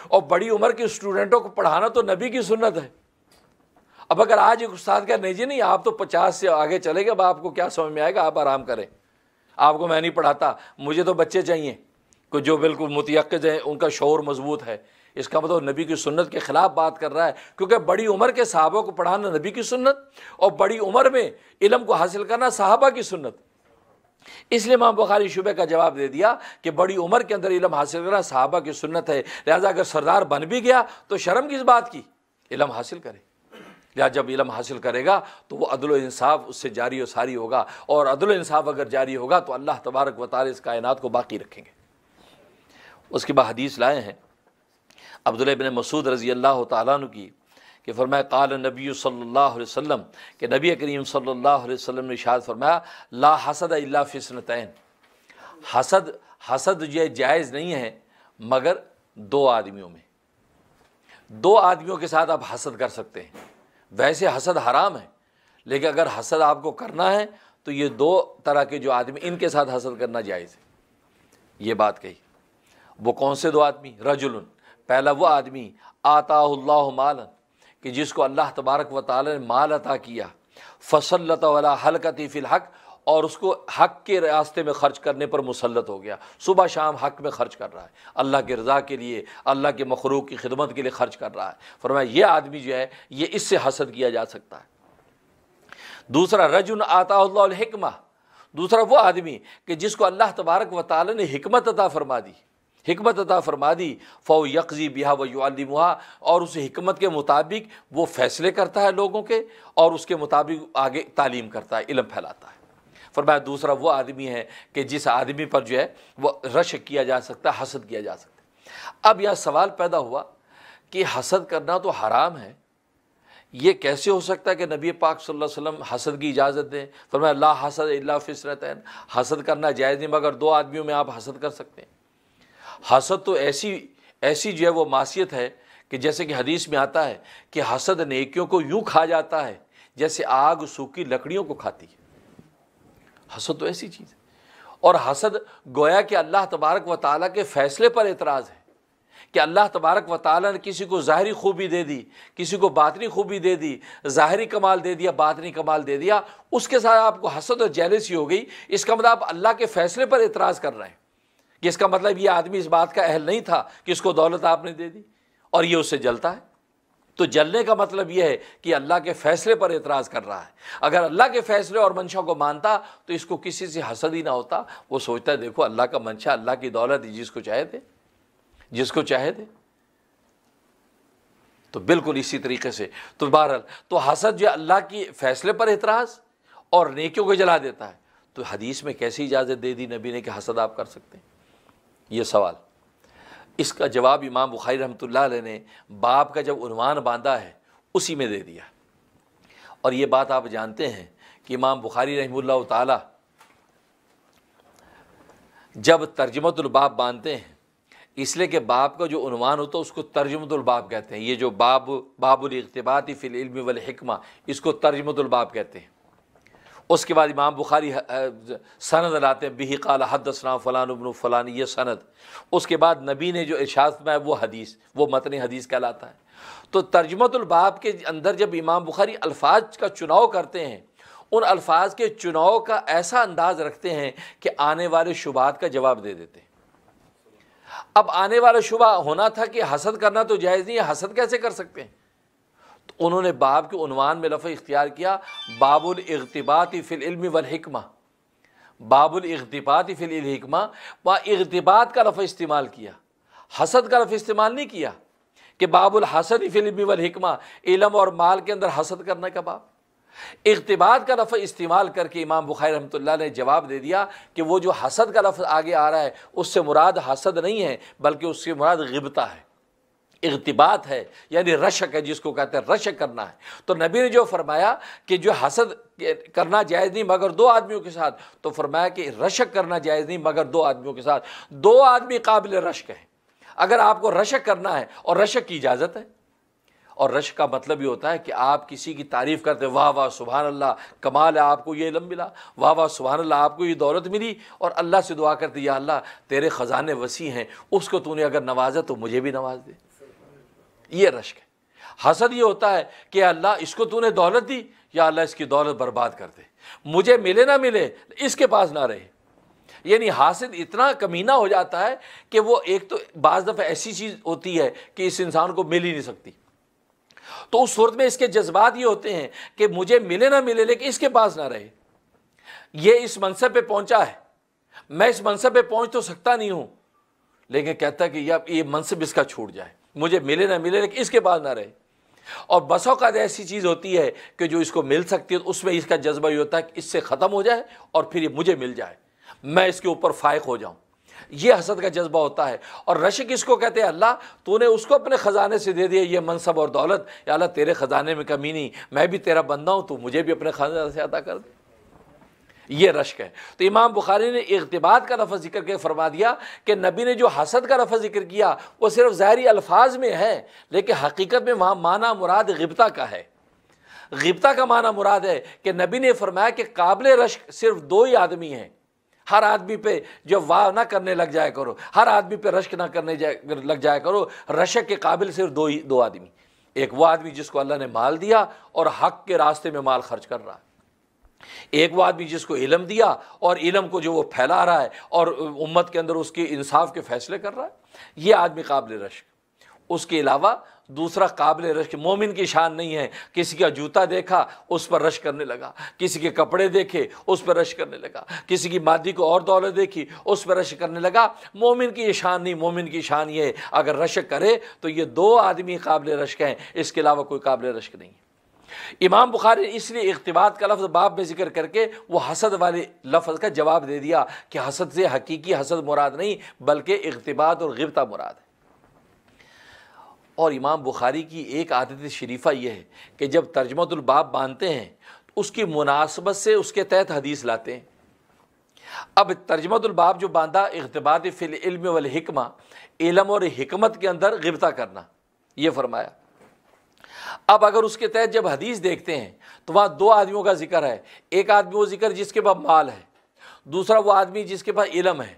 اور بڑی عمر کے اسٹوڈنٹوں کو پڑھانا تو نبی کی سنت ہے۔ اب اگر آج ایک استاد کہا نہیں جی نہیں آپ تو 50 سے آگے چلے گئے، اب آپ کو کیا سمجھ میں آئے گا، آپ آرام کریں، آپ کو میں نہیں پڑھاتا، مجھے تو بچے چاہیے کہ جو بالکل متیقظ ہیں، ان کا شعور مضبوط ہے۔ اس کا مطلب نبی کی سنت کے خلاف بات کر رہا ہے، کیونکہ بڑی عمر کے صحابہ کو پڑھانا نبی کی سنت، اور بڑی عمر میں علم کو حاصل کرنا صحابہ کی سنت۔ اس لیے امام بخاری شبہ کا جواب دے دیا کہ بڑی عمر کے اندر علم حاصل کرنا صحابہ کی سنت ہے، لہذا اگر سردار بن بھی گیا تو شرم کس بات کی، علم حاصل کرے۔ لہٰذا جب علم حاصل کرے گا تو وہ عدل و انصاف اس سے جاری و ساری ہوگا، اور عدل و انصاف اگر جاری ہوگا تو اللہ تبارک و تعالی اس کائنات کو باقی رکھیں گے۔ اس کے بعد حدیث لائے ہیں عبداللہ بن مسعود رضی اللہ تعالیٰ عنہ کی کہ فرمایا قال نبی صلی اللہ علیہ وسلم، کہ نبی کریم صلی اللہ علیہ وسلم نے ارشاد فرمایا لا حسد الا فی اثنتین، حسد یہ جائز نہیں ہے مگر دو آدمیوں میں، دو آدمیوں کے ساتھ آپ حسد کر سکتے ہیں۔ ویسے حسد حرام ہے، لیکن اگر حسد آپ کو کرنا ہے تو یہ دو طرح کے جو آدمی ان کے ساتھ حسد کرنا جائز ہے۔ یہ بات کہی، وہ کون سے دو آدمی؟ رجل، پہلا وہ آدمی آتاہ اللہ مالا، کہ جس کو اللہ تبارک و تعالی نے مال عطا کیا، فسلط علی حلقۃ فی الحق، اور اس کو حق کے راستے میں خرچ کرنے پر مسلط ہو گیا، صبح شام حق میں خرچ کر رہا ہے، اللہ کی رضا کے لیے، اللہ کے مخلوق کی خدمت کے لیے خرچ کر رہا ہے۔ فرمایا یہ آدمی جو ہے یہ اس سے حسد کیا جا سکتا ہے۔ دوسرا رجل آتاہ اللہ الحکمہ، دوسرا وہ آدمی کہ جس کو اللہ تبارک و تعالی نے حکمت عطا فرما دی، حکمت عطا فرما دی، فو یقضی بہا ویعلمھا، اور اس حکمت کے مطابق وہ فیصلے کرتا ہے لوگوں کے، اور اس کے مطابق آگے تعلیم کرتا ہے، علم پھیلاتا ہے۔ فرمایا دوسرا وہ آدمی ہے کہ جس آدمی پر جو ہے وہ رشک کیا جا سکتا ہے، حسد کیا جا سکتا ہے۔ اب یہاں سوال پیدا ہوا کہ حسد کرنا تو حرام ہے، یہ کیسے ہو سکتا ہے کہ نبی پاک صلی اللہ علیہ وسلم حسد کی اجازت دیں؟ فرمایا لا حسد الا فی اثنتین، حسد کرنا جائز نہیں مگر دو آدمیوں میں آپ حسد کر سکتے ہیں۔ حسد تو ایسی جو ہے وہ معصیت ہے کہ جیسے کہ حدیث میں آتا ہے کہ حسد نیکیوں کو یوں کھا جاتا ہے جیسے آگ سوکھی لکڑیوں کو کھاتی ہے۔ حسد تو ایسی چیز ہے، اور حسد گویا کہ اللہ تبارک و تعالیٰ کے فیصلے پر اعتراض ہے کہ اللہ تبارک و تعالیٰ نے کسی کو ظاہری خوبی دے دی، کسی کو باطنی خوبی دے دی، ظاہری کمال دے دیا، باطنی کمال دے دیا، اس کے ساتھ آپ کو حسد اور جیلسی ہو گئی۔ اس کا مطلب آپ اللہ کے فیصلے پر اعتراض کر رہے ہیں کہ اس کا مطلب یہ آدمی اس بات کا اہل نہیں تھا کہ اس کو دولت آپ نے دے دی، اور یہ اس سے جلتا ہے۔ تو جلنے کا مطلب یہ ہے کہ اللہ کے فیصلے پر اعتراض کر رہا ہے۔ اگر اللہ کے فیصلے اور منشا کو مانتا تو اس کو کسی سے حسد ہی نہ ہوتا، وہ سوچتا ہے دیکھو اللہ کا منشا، اللہ کی دولت جس کو چاہے دے، جس کو چاہے دے۔ تو بالکل اسی طریقے سے تو بہرحال تو حسد جو اللہ کی فیصلے پر اعتراض اور نیکیوں کو جلا دیتا ہے، تو حدیث میں کیسی اجازت دے دی نبی نے کہ حسد آپ کر سکتے ہیں؟ یہ سوال، اس کا جواب امام بخاری رحمۃ اللہ علیہ نے باب کا جب عنوان باندھا ہے اسی میں دے دیا۔ اور یہ بات آپ جانتے ہیں کہ امام بخاری رحمہ اللہ تعالی جب ترجمۃ الباب باندھتے ہیں، اس لیے کہ باب کا جو عنوان ہوتا ہے اس کو ترجمۃ الباب کہتے ہیں۔ یہ جو باب الاغتباط فی العلم والحکمہ، اس کو ترجمۃ الباب کہتے ہیں۔ اس کے بعد امام بخاری سند لاتے ہیں، بہ قال حدثنا فلان ابن فلان، یہ سند۔ اس کے بعد نبی نے جو ارشاد فرمایا وہ حدیث، وہ متن حدیث کہلاتا ہے۔ تو ترجمۃ الباب کے اندر جب امام بخاری الفاظ کا چناؤ کرتے ہیں، ان الفاظ کے چناؤ کا ایسا انداز رکھتے ہیں کہ آنے والے شبہات کا جواب دے دیتے ہیں۔ اب آنے والا شبہ ہونا تھا کہ حسد کرنا تو جائز نہیں ہے، حسد کیسے کر سکتے ہیں؟ تو انہوں نے باب کے عنوان میں لفظ اختیار کیا باب الاغتباط فی العلم والحکمہ، باب الاغتباط فی الحکمہ، وہاں اغتباط کا لفظ استعمال کیا، حسد کا لفظ استعمال نہیں کیا کہ باب الحسد فی العلم والحکمہ، علم اور مال کے اندر حسد کرنے کا باب۔ اغتباط کا لفظ استعمال کر کے امام بخاری رحمۃ اللہ نے جواب دے دیا کہ وہ جو حسد کا لفظ آگے آ رہا ہے اس سے مراد حسد نہیں ہے، بلکہ اس سے مراد غبطہ ہے، اغتباط ہے، یعنی رشک ہے، جس کو کہتے ہیں رشک کرنا ہے۔ تو نبی نے جو فرمایا کہ جو حسد کرنا جائز نہیں مگر دو آدمیوں کے ساتھ، تو فرمایا کہ رشک کرنا جائز نہیں مگر دو آدمیوں کے ساتھ، دو آدمی قابل رشک ہیں۔ اگر آپ کو رشک کرنا ہے، اور رشک کی اجازت ہے، اور رشک کا مطلب یہ ہوتا ہے کہ آپ کسی کی تعریف کرتے، واہ واہ سبحان اللہ، کمال ہے، آپ کو یہ علم ملا، واہ واہ سبحان اللہ، آپ کو یہ دولت ملی، اور اللہ سے دعا کرتے یا اللہ تیرے خزانے وسیع ہیں، اس کو تو نے اگر نوازا تو مجھے بھی نواز دے۔ یہ رشک ہے۔ حسد یہ ہوتا ہے کہ اللہ اس کو تو نے دولت دی، یا اللہ اس کی دولت برباد کر دے، مجھے ملے نہ ملے، اس کے پاس نہ رہے۔ یعنی حاسد اتنا کمینہ ہو جاتا ہے کہ وہ ایک تو بعض دفعہ ایسی چیز ہوتی ہے کہ اس انسان کو مل ہی نہیں سکتی، تو اس صورت میں اس کے جذبات یہ ہوتے ہیں کہ مجھے ملے نہ ملے لیکن اس کے پاس نہ رہے۔ یہ اس منصب پہ پہنچا ہے، میں اس منصب پہ پہنچ تو سکتا نہیں ہوں، لیکن کہتا ہے کہ یہ منصب اس کا چھوٹ جائے، مجھے ملے نہ ملے لیکن اس کے پاس نہ رہے۔ اور بس اوقات ایسی چیز ہوتی ہے کہ جو اس کو مل سکتی ہے، تو اس میں اس کا جذبہ یہ ہوتا ہے کہ اس سے ختم ہو جائے اور پھر یہ مجھے مل جائے، میں اس کے اوپر فائق ہو جاؤں، یہ حسد کا جذبہ ہوتا ہے۔ اور رشک اس کو کہتے ہیں، اللہ تو نے اس کو اپنے خزانے سے دے دیا یہ منصب اور دولت، یا اللہ تیرے خزانے میں کمی نہیں، میں بھی تیرا بندہ ہوں، تو مجھے بھی اپنے خزانے سے عطا کر دے، یہ رشک ہے۔ تو امام بخاری نے اغتباط کا لفظ ذکر کے فرما دیا کہ نبی نے جو حسد کا لفظ ذکر کیا وہ صرف ظاہری الفاظ میں ہے، لیکن حقیقت میں وہاں معنی مراد غبطہ کا ہے۔ غبطہ کا معنی مراد ہے کہ نبی نے فرمایا کہ قابل رشک صرف دو ہی آدمی ہیں، ہر آدمی پہ جو واہ نہ کرنے لگ جایا کرو، ہر آدمی پہ رشک نہ کرنے لگ جایا کرو، رشک کے قابل صرف دو آدمی، ایک وہ آدمی جس کو اللہ نے مال دیا اور حق کے راستے میں مال خرچ کر رہا ہے، ایک وہ آدمی جس کو علم دیا اور علم کو جو وہ پھیلا رہا ہے اور امت کے اندر اس کے انصاف کے فیصلے کر رہا ہے، یہ آدمی قابل رشک۔ اس کے علاوہ دوسرا قابل رشک مومن کی شان نہیں ہے، کسی کا جوتا دیکھا اس پر رشک کرنے لگا، کسی کے کپڑے دیکھے اس پر رشک کرنے لگا، کسی کی مادی کو اور دولت دیکھی اس پر رشک کرنے لگا، مومن کی یہ شان نہیں۔ مومن کی شان یہ ہے اگر رشک کرے تو یہ دو آدمی قابل رشک ہیں، اس کے علاوہ کوئی قابل رشک نہیں ہے۔ امام بخاری نے اس لیے اغتباط کا لفظ باب میں ذکر کر کے وہ حسد والے لفظ کا جواب دے دیا کہ حسد سے حقیقی حسد مراد نہیں بلکہ اغتباط اور غبطہ مراد ہے۔ اور امام بخاری کی ایک عادت شریفہ یہ ہے کہ جب ترجمۃ الباب باندھتے ہیں تو اس کی مناسبت سے اس کے تحت حدیث لاتے ہیں۔ اب ترجمۃ الباب جو باندھا اغتباط فی العلم والحکمہ، علم اور حکمت کے اندر غبطہ کرنا، یہ فرمایا۔ اب اگر اس کے تحت جب حدیث دیکھتے ہیں تو وہاں دو آدمیوں کا ذکر ہے، ایک آدمی وہ ذکر جس کے پاس مال ہے، دوسرا وہ آدمی جس کے پاس علم ہے،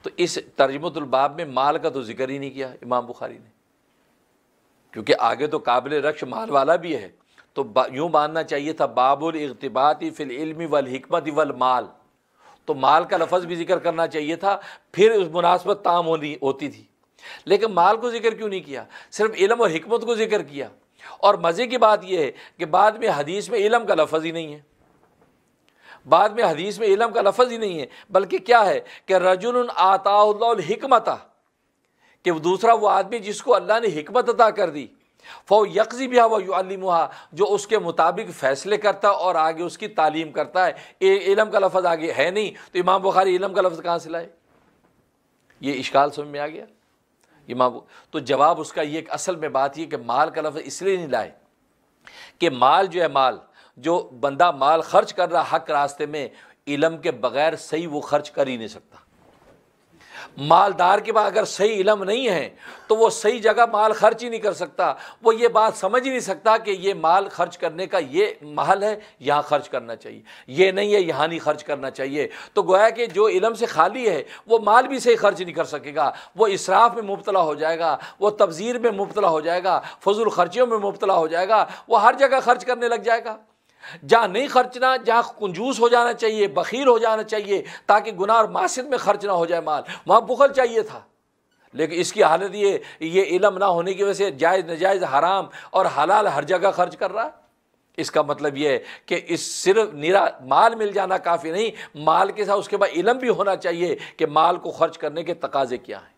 تو اس ترجمۃ الباب میں مال کا تو ذکر ہی نہیں کیا امام بخاری نے، کیونکہ آگے تو قابل رشک مال والا بھی ہے، تو یوں ماننا چاہیے تھا باب الاغتباط فی العلم والحکمت والمال، تو مال کا لفظ بھی ذکر کرنا چاہیے تھا، پھر اس مناسبت تام ہوتی تھی، لیکن مال کو ذکر کیوں نہیں کیا، صرف علم اور حکمت کو ذکر کیا۔ اور مزے کی بات یہ ہے کہ بعد میں حدیث میں علم کا لفظ ہی نہیں ہے، بعد میں حدیث میں علم کا لفظ ہی نہیں ہے، بلکہ کیا ہے کہ رجل آتاہ اللہ الحکمت، کہ دوسرا وہ آدمی جس کو اللہ نے حکمت عطا کر دی، فَهُوَ يَقْضِي بِهَا وَيُعَلِّمُهَا، جو اس کے مطابق فیصلے کرتا اور آگے اس کی تعلیم کرتا ہے۔ علم کا لفظ آگے ہے نہیں تو امام بخاری علم کا لفظ کہاں سے لائے؟ یہ اشکال سمجھ میں آ گیا امام؟ تو جواب اس کا یہ کہ اصل میں بات یہ کہ مال کا لفظ اس لیے نہیں لائے کہ مال جو ہے، مال جو بندہ مال خرچ کر رہا حق راستے میں، علم کے بغیر صحیح وہ خرچ کر ہی نہیں سکتا۔ مالدار کے پاس اگر صحیح علم نہیں ہے تو وہ صحیح جگہ مال خرچ ہی نہیں کر سکتا، وہ یہ بات سمجھ ہی نہیں سکتا کہ یہ مال خرچ کرنے کا یہ محل ہے، یہاں خرچ کرنا چاہیے، یہ نہیں ہے یہاں نہیں خرچ کرنا چاہیے۔ تو گویا کہ جو علم سے خالی ہے وہ مال بھی صحیح خرچ نہیں کر سکے گا، وہ اسراف میں مبتلا ہو جائے گا، وہ تبذیر میں مبتلا ہو جائے گا، فضول خرچیوں میں مبتلا ہو جائے گا، وہ ہر جگہ خرچ کرنے لگ جائے گا۔ جہاں نہیں خرچنا، جہاں کنجوس ہو جانا چاہیے، بخیل ہو جانا چاہیے تاکہ گناہ اور معصیت میں خرچ نہ ہو جائے مال، وہاں بخل چاہیے تھا۔ لیکن اس کی حالت یہ علم نہ ہونے کی وجہ سے جائز نجائز حرام اور حلال ہر جگہ خرچ کر رہا ہے۔ اس کا مطلب یہ ہے کہ اس صرف نیرا مال مل جانا کافی نہیں، مال کے ساتھ اس کے بعد علم بھی ہونا چاہیے کہ مال کو خرچ کرنے کے تقاضے کیا ہیں،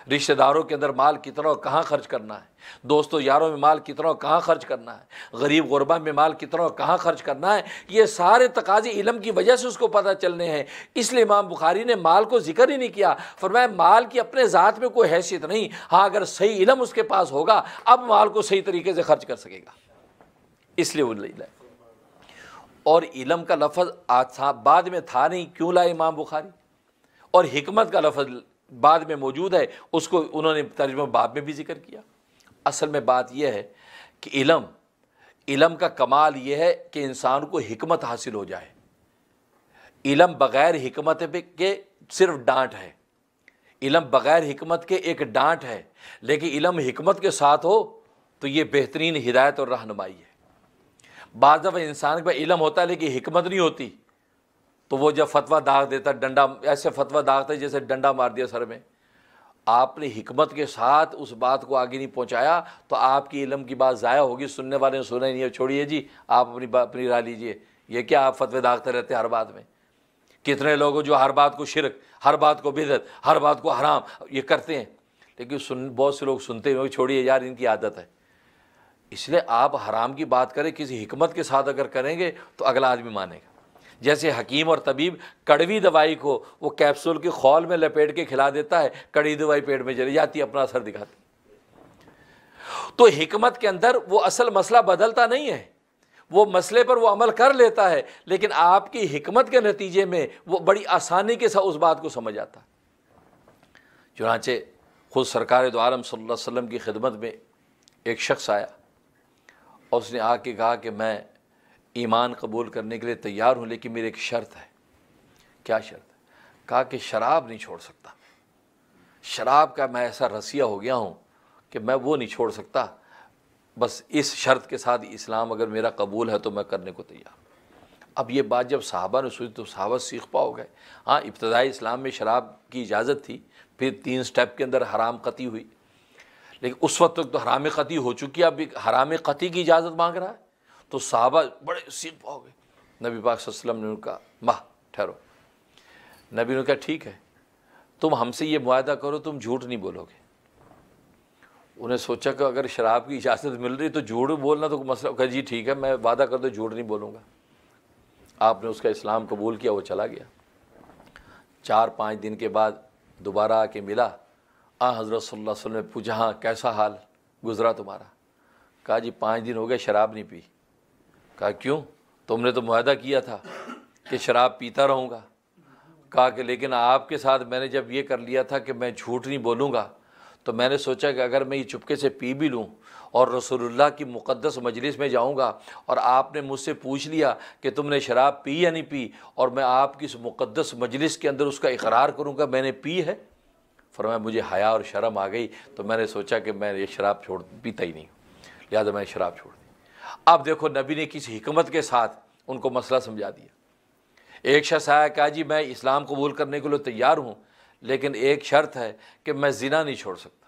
رشتہ داروں کے اندر مال کتنا اور کہاں خرچ کرنا ہے، دوستوں یاروں میں مال کتنا اور کہاں خرچ کرنا ہے، غریب غربا میں مال کتنا اور کہاں خرچ کرنا ہے، یہ سارے تقاضے علم کی وجہ سے اس کو پتہ چلنے ہیں۔ اس لیے امام بخاری نے مال کو ذکر ہی نہیں کیا، فرمایا مال کی اپنے ذات میں کوئی حیثیت نہیں، ہاں اگر صحیح علم اس کے پاس ہوگا اب مال کو صحیح طریقے سے خرچ کر سکے گا، اس لیے وہ لے لائے۔ اور علم کا لفظ بعد میں تھا نہیں، کیوں لائے امام بخاری؟ اور حکمت کا لفظ بعد میں موجود ہے، اس کو انہوں نے ترجمہ باب میں بھی ذکر کیا۔ اصل میں بات یہ ہے کہ علم کا کمال یہ ہے کہ انسان کو حکمت حاصل ہو جائے۔ علم بغیر حکمت کے صرف ڈانٹ ہے، علم بغیر حکمت کے ایک ڈانٹ ہے، لیکن علم حکمت کے ساتھ ہو تو یہ بہترین ہدایت اور رہنمائی ہے۔ بعض دفعہ انسان کے پاس علم ہوتا ہے لیکن حکمت نہیں ہوتی، تو وہ جب فتویٰ داغ دیتا، ڈنڈا ایسے فتویٰ داغتا ہے جیسے ڈنڈا مار دیا سر میں۔ آپ نے حکمت کے ساتھ اس بات کو آگے نہیں پہنچایا تو آپ کی علم کی بات ضائع ہوگی، سننے والے نے سنا ہی نہیں ہے، چھوڑیے جی آپ اپنی رائے لیجئے، یہ کیا آپ فتوے داغتے رہتے ہر بات میں؟ کتنے لوگ جو ہر بات کو شرک، ہر بات کو بدعت، ہر بات کو حرام یہ کرتے ہیں، لیکن بہت سے لوگ سنتے ہیں، چھوڑیے یار ان کی عادت ہے۔ اس لیے آپ حرام کی بات کریں کسی حکمت کے ساتھ اگر کریں گے تو اگلا آدمی مانے گا۔ جیسے حکیم اور طبیب کڑوی دوائی کو وہ کیپسول کی خول میں لپیٹ کے کھلا دیتا ہے، کڑوی دوائی پیٹ میں چلی جاتی ہے، اپنا اثر دکھاتی۔ تو حکمت کے اندر وہ اصل مسئلہ بدلتا نہیں ہے، وہ مسئلے پر وہ عمل کر لیتا ہے، لیکن آپ کی حکمت کے نتیجے میں وہ بڑی آسانی کے ساتھ اس بات کو سمجھ آتا ہے۔ چنانچہ خود سرکار دو عالم صلی اللہ علیہ وسلم کی خدمت میں ایک شخص آیا اور اس نے آ کے کہا کہ میں ایمان قبول کرنے کے لیے تیار ہوں، لیکن میری ایک شرط ہے۔ کیا شرط ہے؟ کہا کہ شراب نہیں چھوڑ سکتا، شراب کا میں ایسا رسیہ ہو گیا ہوں کہ میں وہ نہیں چھوڑ سکتا، بس اس شرط کے ساتھ اسلام اگر میرا قبول ہے تو میں کرنے کو تیار ہوں۔ اب یہ بات جب صحابہ نے سنی تو صحابہ سیخ پا ہو گئے۔ ہاں، ابتدائی اسلام میں شراب کی اجازت تھی، پھر 3 سٹیپ کے اندر حرام قطعی ہوئی، لیکن اس وقت تک تو حرام قطعی ہو چکی ہے، اب حرام قطعی کی اجازت مانگ رہا ہے، تو صحابہ بڑے سیخ پا ہو گئے۔ نبی پاک صلی اللہ علیہ وسلم نے کہا ماہ ٹھہرو۔ نبی نے کہا ٹھیک ہے، تم ہم سے یہ معاہدہ کرو تم جھوٹ نہیں بولو گے۔ انہیں سوچا کہ اگر شراب کی اجازت مل رہی تو جھوٹ بولنا تو کوئی مسئلہ، کہا جی ٹھیک ہے میں وعدہ کر دو جھوٹ نہیں بولوں گا۔ آپ نے اس کا اسلام قبول کیا، وہ چلا گیا۔ 4-5 دن کے بعد دوبارہ آ کے ملا، حضرت صلی اللہ علیہ وسلم نے پوچھا ہاں کیسا حال گزرا تمہارا؟ کہا جی 5 دن ہو گئے شراب نہیں پی۔ کہا کیوں؟ تم نے تو معاہدہ کیا تھا کہ شراب پیتا رہوں گا۔ کہا کہ لیکن آپ کے ساتھ میں نے جب یہ کر لیا تھا کہ میں جھوٹ نہیں بولوں گا، تو میں نے سوچا کہ اگر میں یہ چپکے سے پی بھی لوں اور رسول اللہ کی مقدس مجلس میں جاؤں گا اور آپ نے مجھ سے پوچھ لیا کہ تم نے شراب پی یا نہیں پی، اور میں آپ کی اس مقدس مجلس کے اندر اس کا اقرار کروں گا میں نے پی ہے، فرمایا مجھے حیا اور شرم آ گئی، تو میں نے سوچا کہ میں یہ شراب پیتا ہی نہیں، لہٰذا میں نے شراب چھوڑ دی۔ اب دیکھو نبی نے کس حکمت کے ساتھ ان کو مسئلہ سمجھا دیا۔ ایک شخص آیا کہا جی میں اسلام قبول کرنے کے لیے تیار ہوں، لیکن ایک شرط ہے کہ میں زنا نہیں چھوڑ سکتا،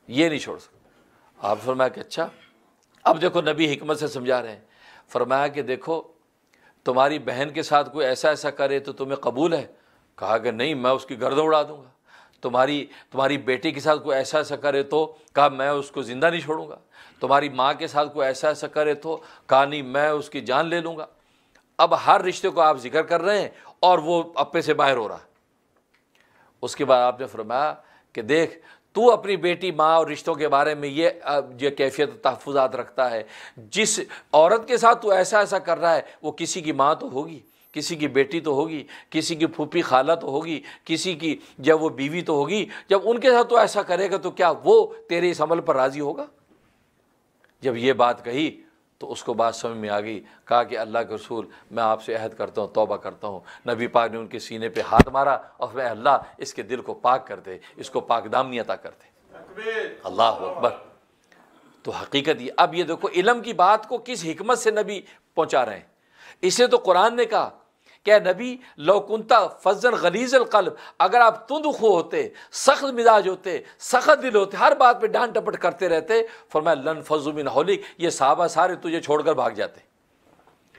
یہ نہیں چھوڑ سکتا۔ آپ فرمایا کہ اچھا۔ اب دیکھو نبی حکمت سے سمجھا رہے ہیں، فرمایا کہ دیکھو تمہاری بہن کے ساتھ کوئی ایسا کرے تو تمہیں قبول ہے؟ کہا کہ نہیں میں اس کی گردن اڑا دوں گا۔ تمہاری بیٹی کے ساتھ کوئی ایسا کرے تو؟ کہا میں اس کو زندہ نہیں چھوڑوں گا۔ تمہاری ماں کے ساتھ کوئی ایسا کرے تو؟ کہا نہیں میں اس کی جان لے لوں گا۔ اب ہر رشتے کو آپ ذکر کر رہے ہیں اور وہ اپنے سے باہر ہو رہا ہے۔ اس کے بعد آپ نے فرمایا کہ دیکھ تو اپنی بیٹی ماں اور رشتوں کے بارے میں یہ کیفیت تحفظات رکھتا ہے، جس عورت کے ساتھ تو ایسا کر رہا ہے وہ کسی کی ماں تو ہوگی، کسی کی بیٹی تو ہوگی، کسی کی پھوپھی خالہ تو ہوگی، کسی کی جب وہ بیوی تو ہوگی، جب ان کے ساتھ تو ایسا کرے گا تو کیا وہ تیرے اس عمل پر راضی ہوگا؟ جب یہ بات کہی تو اس کو بات سمجھ میں آ گئی۔ کہا کہ اللہ کے رسول میں آپ سے عہد کرتا ہوں، توبہ کرتا ہوں۔ نبی پاک نے ان کے سینے پہ ہاتھ مارا اور اے اللہ اس کے دل کو پاک کر دے، اس کو پاک دامنی عطا کر دے۔ اللہ اکبر۔ تو حقیقت یہ، اب یہ دیکھو علم کی بات کو کس حکمت سے نبی پہنچا رہے ہیں۔ اسے تو قرآن نے کہا کہ نبی لو کنتا فظا غلیظ القلب، اگر آپ تند خو ہوتے، سخت مزاج ہوتے، سخت دل ہوتے، ہر بات پہ ڈانٹ ٹپٹ کرتے رہتے، فرمایا لن فضوا من حولک، یہ صحابہ سارے تجھے چھوڑ کر بھاگ جاتے۔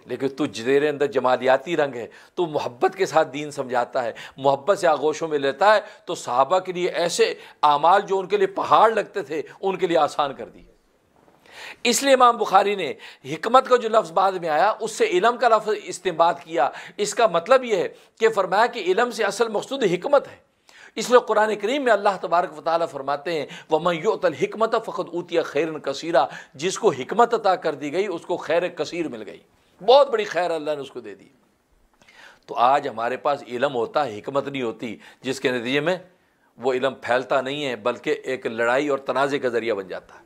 لیکن تیرے اندر جمالیاتی رنگ ہے، تو محبت کے ساتھ دین سمجھاتا ہے، محبت سے آغوشوں میں لیتا ہے، تو صحابہ کے لیے ایسے اعمال جو ان کے لیے پہاڑ لگتے تھے ان کے لیے آسان کر دی۔ اس لیے امام بخاری نے حکمت کا جو لفظ بعد میں آیا اس سے علم کا لفظ استنباط کیا۔ اس کا مطلب یہ ہے کہ فرمایا کہ علم سے اصل مقصود حکمت ہے۔ اس لیے قرآن کریم میں اللہ تبارک و تعالیٰ فرماتے ہیں وَمَن يُؤْتَ الْحِكْمَةَ فَقَدْ أُوتِيَ خَيْرًا كَثِيرًا، جس کو حکمت عطا کر دی گئی اس کو خیر کثیر مل گئی، بہت بڑی خیر اللہ نے اس کو دے دی۔ تو آج ہمارے پاس علم ہوتا ہے، حکمت نہیں ہوتی، جس کے نتیجے میں وہ علم پھیلتا نہیں ہے بلکہ ایک لڑائی اور تنازع کا ذریعہ بن جاتا ہے۔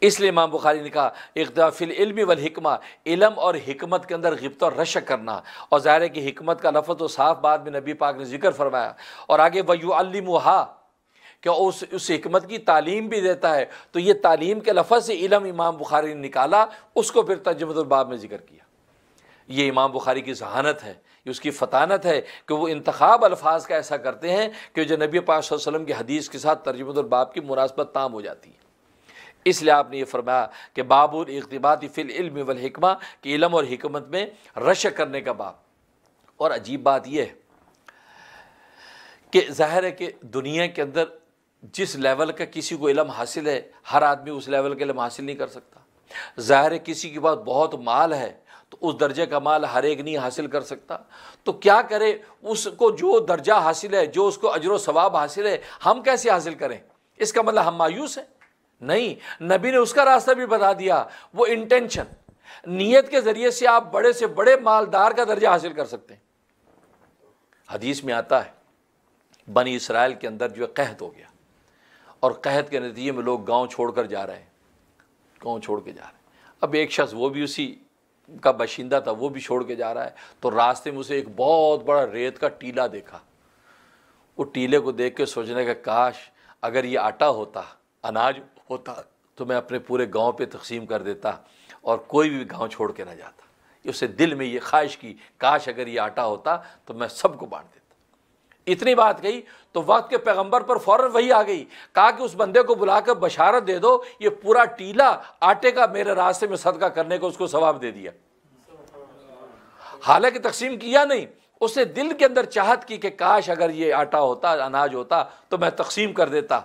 اس لیے امام بخاری نے کہا اختلاف فی العلم والحکمہ، علم اور حکمت کے اندر غبطہ اور رشک کرنا، اور ظاہر ہے کہ حکمت کا لفظ تو صاف بات میں نبی پاک نے ذکر فرمایا، اور آگے وَيُعَلِّمُهَا کہ اس حکمت کی تعلیم بھی دیتا ہے، تو یہ تعلیم کے لفظ سے علم امام بخاری نے نکالا، اس کو پھر ترجمۃ الباب میں ذکر کیا۔ یہ امام بخاری کی ذہانت ہے، یہ اس کی فطانت ہے کہ وہ انتخاب الفاظ کا ایسا کرتے ہیں کہ جو نبی پاک صلی اللہ علیہ وسلم کی حدیث کے ساتھ ترجمۃ الباب کی مناسبت تام ہو جاتی ہے۔ اس لیے آپ نے یہ فرمایا کہ باب الاقتباس فی العلم والحکمہ، کہ علم اور حکمت میں رشک کرنے کا باب۔ اور عجیب بات یہ ہے کہ ظاہر ہے کہ دنیا کے اندر جس لیول کا کسی کو علم حاصل ہے ہر آدمی اس لیول کا علم حاصل نہیں کر سکتا۔ ظاہر ہے کسی کے پاس بہت مال ہے تو اس درجے کا مال ہر ایک نہیں حاصل کر سکتا، تو کیا کرے اس کو جو درجہ حاصل ہے، جو اس کو اجر و ثواب حاصل ہے، ہم کیسے حاصل کریں؟ اس کا مطلب ہم مایوس ہیں؟ نہیں، نبی نے اس کا راستہ بھی بتا دیا، وہ انٹینشن، نیت کے ذریعے سے آپ بڑے سے بڑے مالدار کا درجہ حاصل کر سکتے ہیں۔ حدیث میں آتا ہے بنی اسرائیل کے اندر جو قحط ہو گیا، اور قحط کے نتیجے میں لوگ گاؤں چھوڑ کر جا رہے ہیں، گاؤں چھوڑ کے جا رہے ہیں۔ اب ایک شخص وہ بھی اسی کا باشندہ تھا، وہ بھی چھوڑ کے جا رہا ہے، تو راستے میں اسے ایک بہت بڑا ریت کا ٹیلا دیکھا۔ وہ ٹیلے کو دیکھ کے سوچنے کا کاش اگر یہ آٹا ہوتا، اناج ہوتا، تو میں اپنے پورے گاؤں پہ تقسیم کر دیتا اور کوئی بھی گاؤں چھوڑ کے نہ جاتا۔ اسے دل میں یہ خواہش کی کاش اگر یہ آٹا ہوتا تو میں سب کو بانٹ دیتا۔ اتنی بات کہی تو وقت کے پیغمبر پر فوراً وحی آ گئی، کہا کہ اس بندے کو بلا کر بشارت دے دو یہ پورا ٹیلا آٹے کا میرے راستے میں صدقہ کرنے کو اس کو ثواب دے دیا۔ حالانکہ تقسیم کیا نہیں، اس نے دل کے اندر چاہت کی کہ کاش اگر یہ آٹا ہوتا، اناج ہوتا تو میں تقسیم کر دیتا۔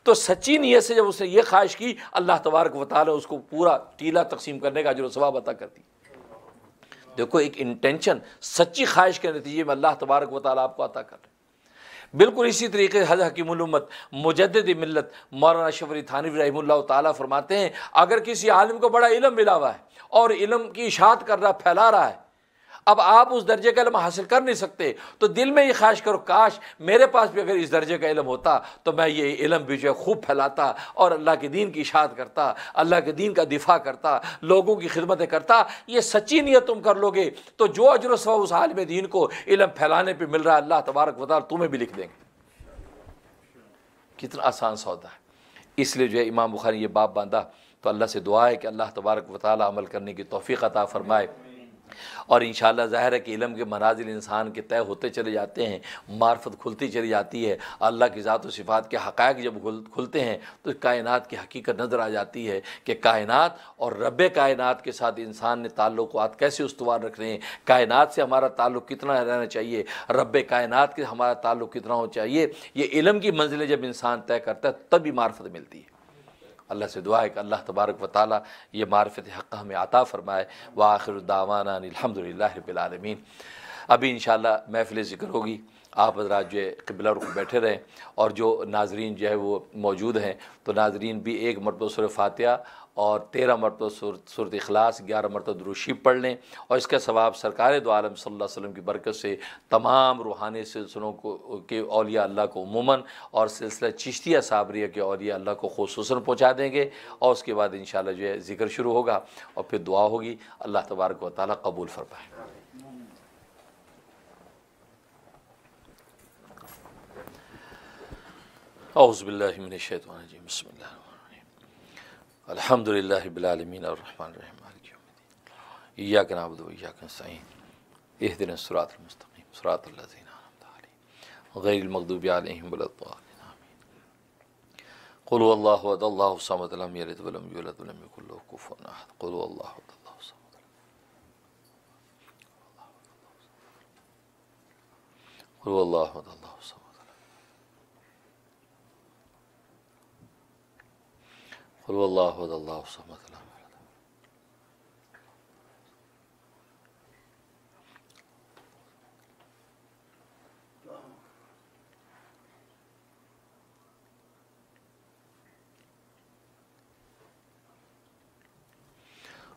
تو سچی نیت سے جب اس نے یہ خواہش کی، اللہ تبارک و تعالی اس کو پورا ٹیلا تقسیم کرنے کا اجر و ثواب عطا کر دی۔ دیکھو ایک انٹینشن، سچی خواہش کے نتیجے میں اللہ تبارک و تعالیٰ آپ کو عطا کر رہے۔ بالکل اسی طریقے سے حضرت حکیم الامت مجدد ملت مولانا اشرف علی تھانوی رحمہ اللہ تعالیٰ فرماتے ہیں اگر کسی عالم کو بڑا علم ملا ہوا ہے اور علم کی اشاعت کر رہا، پھیلا رہا ہے، اب آپ اس درجے کا علم حاصل کر نہیں سکتے تو دل میں یہ خواہش کرو کاش میرے پاس بھی اگر اس درجے کا علم ہوتا تو میں یہ علم بھی جو ہے خوب پھیلاتا اور اللہ کے دین کی اشاعت کرتا، اللہ کے دین کا دفاع کرتا، لوگوں کی خدمتیں کرتا۔ یہ سچی نیت تم کر لو گے تو جو اجر و ثواب اس عالم دین کو علم پھیلانے پہ مل رہا ہے اللہ تبارک و تعالیٰ تمہیں بھی لکھ دیں گے۔ کتنا آسان سودا ہے۔ اس لیے جو ہے امام بخاری یہ باب باندھا تو اللہ سے دعا ہے کہ اللہ تبارک و تعالیٰ عمل کرنے کی توفیق عطا فرمائے، اور انشاءاللہ ظاہر ہے کہ علم کے منازل انسان کے طے ہوتے چلے جاتے ہیں، معرفت کھلتی چلی جاتی ہے، اللہ کی ذات و صفات کے حقائق جب کھلتے ہیں تو کائنات کی حقیقت نظر آ جاتی ہے کہ کائنات اور رب کائنات کے ساتھ انسان نے تعلقات کیسے استوار رکھنے ہیں، کائنات سے ہمارا تعلق کتنا رہنا چاہیے، رب کائنات کے ہمارا تعلق کتنا ہونا چاہیے۔ یہ علم کی منزلیں جب انسان طے کرتا ہے تبھی معرفت ملتی ہے۔ اللہ سے دعا ہے کہ اللہ تبارک و تعالیٰ یہ معرفت حق ہمیں عطا فرمائے۔ وآخر دعوانا ان الحمدللہ رب العالمین۔ ابھی انشاءاللہ محفل ذکر ہوگی، آپ حضرات جو ہے قبلہ رخ بیٹھے رہیں، اور جو ناظرین جو ہے وہ موجود ہیں تو ناظرین بھی 1 مرتبہ سورہ فاتحہ اور 13 مرتبہ سورۃ اخلاص، 11 مرتبہ درود شریف پڑھ لیں، اور اس کا ثواب سرکار دو عالم صلی اللہ علیہ وسلم کی برکت سے تمام روحانی سلسلوں کو کے اولیاء اللہ کو عموماً اور سلسلہ چشتیہ صابریہ کے اولیاء اللہ کو خصوصاً پہنچا دیں گے، اور اس کے بعد انشاءاللہ جو ہے ذکر شروع ہوگا اور پھر دعا ہوگی۔ اللہ تبارک و تعالیٰ قبول فرمائے۔ اعوذ باللہ من الشیطان الرجیم، بسم اللہ الحمد للہ رب العالمین الرحمن الرحیم مالک یوم الدین ایاک نعبد و ایاک نستعین اہدنا الصراط المستقیم صراط الذین انعمت علیہم غیر المغضوب علیہم ولا الضالین آمین۔ قل هو اللہ احد اللہ الصمد لم یلد ولم یولد ولم یکن له کفوا احد۔ قل هو اللہ احد اللہ الصمد قل هو اللہ احد اللہ الصمد قل هو اللہ احد اللہ الصمد لم یلد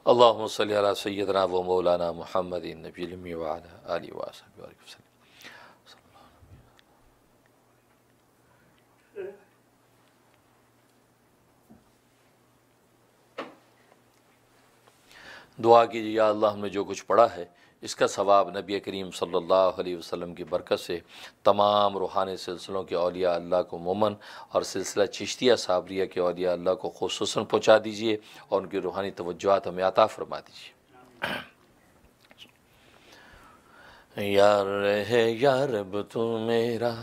اللہم صلی علی سیدنا و مولانا محمد النبی الامی وعلی آلہ وصحبہ وسلم۔ دعا کیجیے یا اللہ ہم نے جو کچھ پڑھا ہے اس کا ثواب نبی کریم صلی اللہ علیہ وسلم کی برکت سے تمام روحانی سلسلوں کے اولیاء اللہ کو عموماً اور سلسلہ چشتیہ صابریہ کے اولیاء اللہ کو خصوصاً پہنچا دیجیے، اور ان کی روحانی توجہات ہمیں عطا فرما دیجیے۔ یار رہے یا رب تو میرا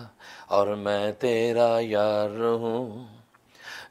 اور میں تیرا یار ہوں،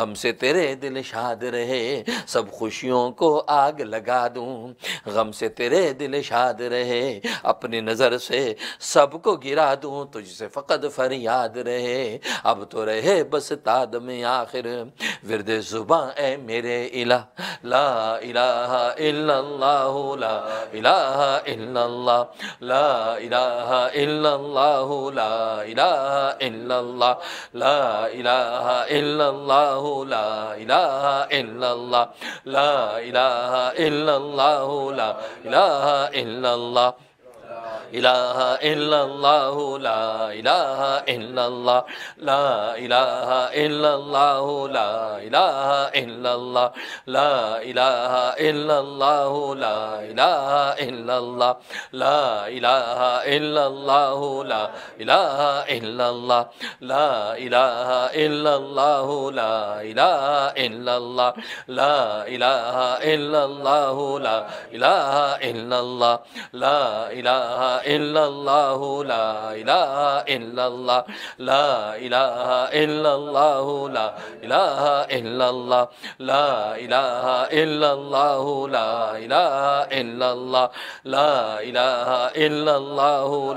غم سے تیرے دل شاد رہے سب خوشیوں کو آگ لگا دوں، غم سے تیرے دل شاد رہے اپنی نظر سے سب کو گرا دوں، تجھ سے فقط فریاد رہے اب تو رہے بس تاد میں آخر ورد زباں اے میرے الہ، لا الہ الا اللہ لا الہ الا اللہ، لا الہ الا اللہ لا الہ الا اللہ، لا الہ الا اللہ لا الہ الا اللہ، لا الہ الا اللہ لا الہ الا اللہ، الہ الا اللہ لا الہ الا اللہ، لا الہ الا اللہ لا الہ الا اللہ، لا الہ الا اللہ لا الہ الا اللہ، لا الہ الا اللہ لا الہ الا اللہ، لا الہ الا اللہ لا الہ الا اللہ، لا الہ الا اللہ لا الہ الا اللہ، لا الہ الا اللہ لا الہ الا اللہ، لا الہ الا اللہ لا الہ الا اللہ، لا الہ الا اللہ لا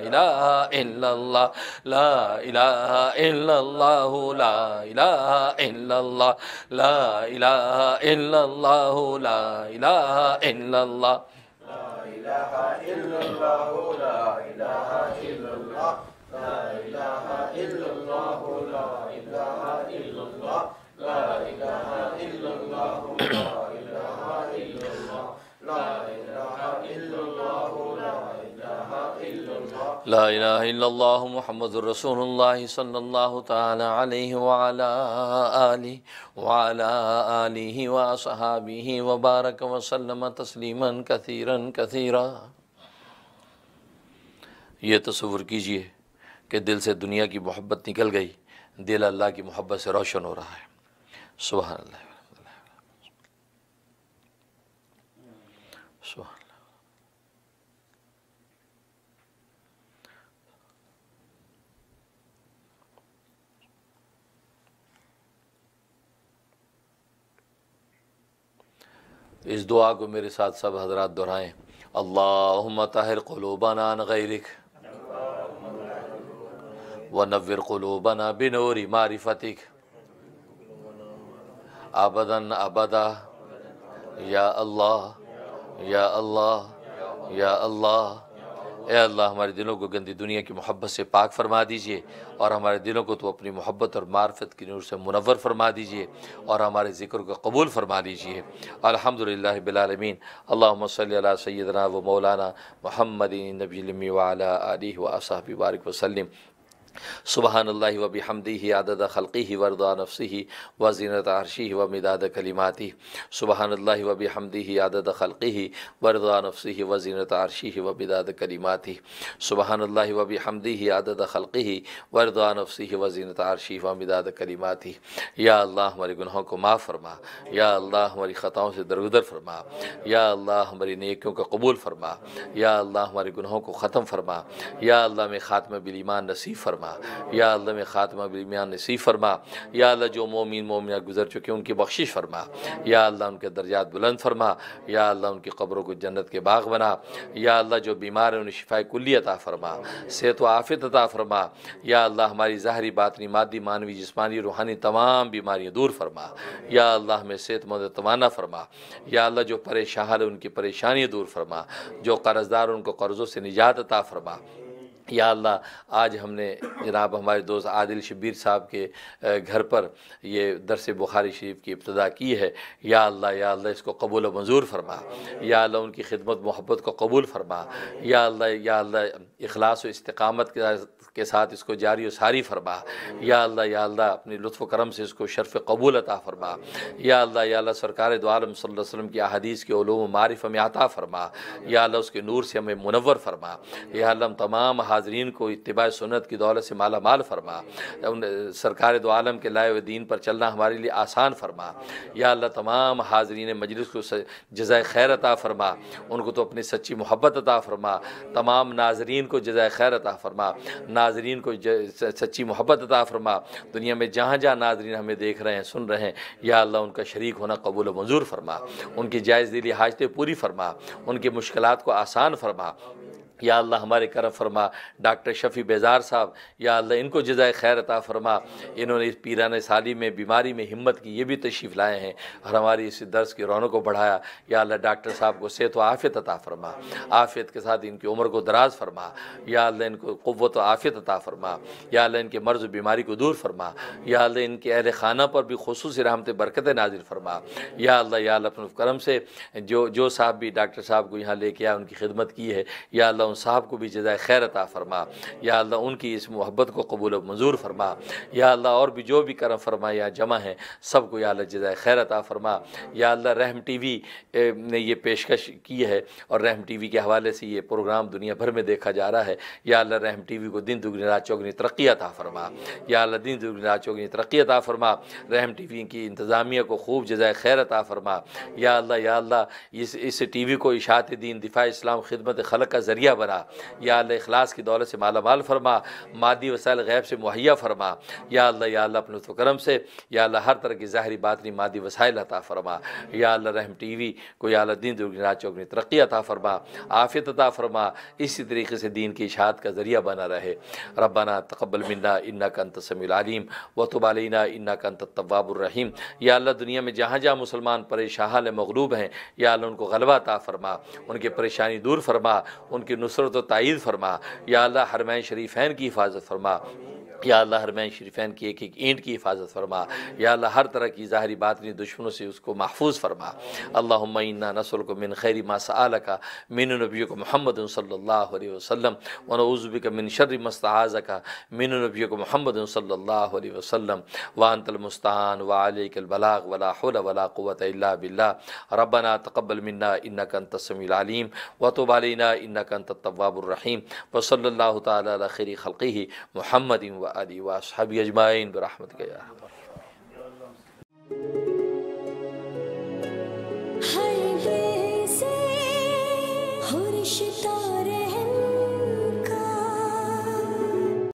الہ الا اللہ، لا الہ الا اللہ لا الہ الا اللہ، لا الہ الا اللہ لا الہ الا اللہ، لا الہ الا اللہ لا الہ الا اللہ، لا الہ الا اللہ محمد الرسول اللہ صلی اللہ تعالی علیہ وعلا آلہ وصحابہ وبارک وسلم تسلیما کثیرا کثیرا۔ یہ تصور کیجئے کہ دل سے دنیا کی محبت نکل گئی، دل اللہ کی محبت سے روشن ہو رہا ہے۔ سبحان اللہ، سبحان اللہ۔ اس دعا کو میرے ساتھ سب حضرات دہرائیں۔ اللہم طہر قلوبنا عن غیرک ونور قلوبنا بنور معرفتک ابدا ابدا، یا اللہ یا اللہ یا اللہ۔ اے اللہ ہمارے دلوں کو گندی دنیا کی محبت سے پاک فرما دیجئے، اور ہمارے دلوں کو تو اپنی محبت اور معرفت کی نور سے منور فرما دیجئے، اور ہمارے ذکر کو قبول فرما لیجئے۔ الحمدللہ رب العالمین۔ اللہم صلی علی سیدنا و مولانا محمد نبی الامی وعلی آلہ وصحبہ بارک وسلم۔ سبحان اللہ و بحمدہ عدد خلقہ ورضا نفسہ وزینت عرشہ ومداد کلماتہ، سبحان اللہ و بحمدہ عدد خلقہ ورضا نفسہ وزینت عرشہ ومداد کلماتہ، سبحان اللہ و بحمدہ عدد خلقہ ورضا نفسہ وزینت عرشہ ومداد کلماتہ۔ یا اللہ ہمارے گناہوں کو معاف فرما، یا اللہ ہماری خطاؤں سے درگزر فرما، یا اللہ ہماری نیکیوں کو قبول فرما، یا اللہ ہمارے گناہوں کو ختم فرما، یا اللہ میں خاتمہ بالایمان نصیب فرما، یا اللہ میں خاتمہ بالایمان نصیب فرما، یا اللہ جو مومن مومنہ گزر چکے ان کی بخشش فرما، یا اللہ ان کے درجات بلند فرما، یا اللہ ان کی قبروں کو جنت کے باغ بنا، یا اللہ جو بیمار ہیں انہیں شفاء کلی عطا فرما، صحت و عافیت عطا فرما، یا اللہ ہماری ظاہری باطنی مادی معنوی جسمانی روحانی تمام بیماریاں دور فرما، یا اللہ ہمیں صحت مند توانا فرما، یا اللہ جو پریشان ہیں ان کی پریشانیاں دور فرما، جو قرض دار ان کو قرضوں سے نجات عطا فرما۔ یا اللہ آج ہم نے جناب ہمارے دوست عادل شبیر صاحب کے گھر پر یہ درس بخاری شریف کی ابتدا کی ہے، یا اللہ اس کو قبول و منظور فرما، یا اللہ ان کی خدمت محبت کو قبول فرما، یا اللہ اخلاص و استقامت کے ساتھ اس کو جاری و ساری فرما، یا اللہ اپنی لطف و کرم سے اس کو شرف قبول عطا فرما، یا اللہ سرکار دو عالم صلی اللہ علیہ وسلم کی احادیث کے علوم و معرفت میں عطا فرما، یا اللہ اس کے نور سے ہمیں منور فرما، یا اللہ ہم تمام حاضرین کو اتباع سنت کی دولت سے مالا مال فرما، سرکار دو عالم کے لائے ہوئے دین پر چلنا ہمارے لیے آسان فرما۔ یا اللہ تمام حاضرین مجلس کو جزائے خیر عطا فرما، ان کو تو اپنی سچی محبت عطا فرما، تمام ناظرین کو جزائے خیر عطا فرما، ناظرین کو سچی محبت عطا فرما، دنیا میں جہاں جہاں ناظرین ہمیں دیکھ رہے ہیں سن رہے ہیں، یا اللہ ان کا شریک ہونا قبول و منظور فرما، ان کی جائز دلی حاجتیں پوری فرما، ان کی مشکلات کو آسان فرما۔ یا اللہ ہمارے کرم فرما ڈاکٹر شفیع بیزار صاحب، یا اللہ ان کو جزائے خیر عطا فرما، انہوں نے اس پیرانہ سالی میں بیماری میں ہمت کی، یہ بھی تشریف لائے ہیں اور ہماری اس درس کی رونق کو بڑھایا۔ یا اللہ ڈاکٹر صاحب کو صحت و عافیت عطا فرما، عافیت کے ساتھ ان کی عمر کو دراز فرما، یا اللہ ان کو قوت و عافیت عطا فرما، یا اللہ ان کے مرض و بیماری کو دور فرما، یا اللہ ان کے اہل خانہ پر بھی خصوصی رحمت برکت نازل فرما۔ یا اللہ اپنے کرم سے جو صاحب بھی ڈاکٹر صاحب کو یہاں لے کے آیا، ان کی خدمت کی ہے، یا اللہ ان صاحب کو بھی جزائے خیر عطا فرما، یا اللہ ان کی اس محبت کو قبول و منظور فرما۔ یا اللہ اور بھی جو بھی کرم فرما یا جمع ہیں سب کو یا اللہ جزائے خیر عطا فرما۔ یا اللہ رحم ٹی وی نے یہ پیشکش کی ہے اور رحم ٹی وی کے حوالے سے یہ پروگرام دنیا بھر میں دیکھا جا رہا ہے، یا اللہ رحم ٹی وی کو دن دگنی رات چوگنی ترقی عطا فرما، یا اللہ دن دگنی رات چوگنی ترقی عطا فرما، رحم ٹی وی کی انتظامیہ کو خوب جزائے خیر عطا فرما۔ یا اللہ اس ٹی وی کو اشاعت دین، دفاع اسلام، خدمت خلق کا ذریعہ بنا۔ یا اللہ اخلاص کی دولت سے مالا مال فرما، مادی وسائل غیب سے مہیا فرما۔ یا اللہ اپنے لطف و کرم سے یا اللہ ہر طرح کی ظاہری باطنی مادی وسائل عطا فرما۔ یا اللہ رحم ٹی وی کو یا اللہ دین دگنی رات چوگنی ترقی عطا فرما، عافیت عطا فرما، اسی طریقے سے دین کی اشاعت کا ذریعہ بنا رہے۔ ربنا تقبل منا انک انت السمیع العلیم وتب علینا انک انت التواب الرحیم۔ یا اللہ دنیا میں جہاں جہاں مسلمان پریشان مغلوب ہیں، یا اللہ ان کو غلبہ عطا فرما، ان کی پریشانی دور فرما، ان کی نصرت و تائید فرما۔ یا اللہ حرمین شریفین کی حفاظت فرما، یا اللہ حرمین شریفین کی ایک ایک اینٹ کی حفاظت فرما۔ یا اللہ ہر طرح کی ظاہری باطنی دشمنوں سے اس کو محفوظ فرما۔ اللہم انا نسألک من خیر ما سألک من نبیک محمد صلی اللہ علیہ وسلم ونعوذ بک من شر ما استعاذک من نبیک محمد صلی اللہ علیہ وسلم وانت المستعان وعلیک البلاغ ولا حول ولا قوة الا باللہ۔ ربنا تقبل منا انک انت السمیع العلیم وتب علینا انک انت التواب الرحیم وصلی اللہ تعالی علی خیر خلقہ محمد وآلہ وصحبہ اجمعین برحمتک یا ارحم الراحمین۔ ہر بے سے ہو رشتہ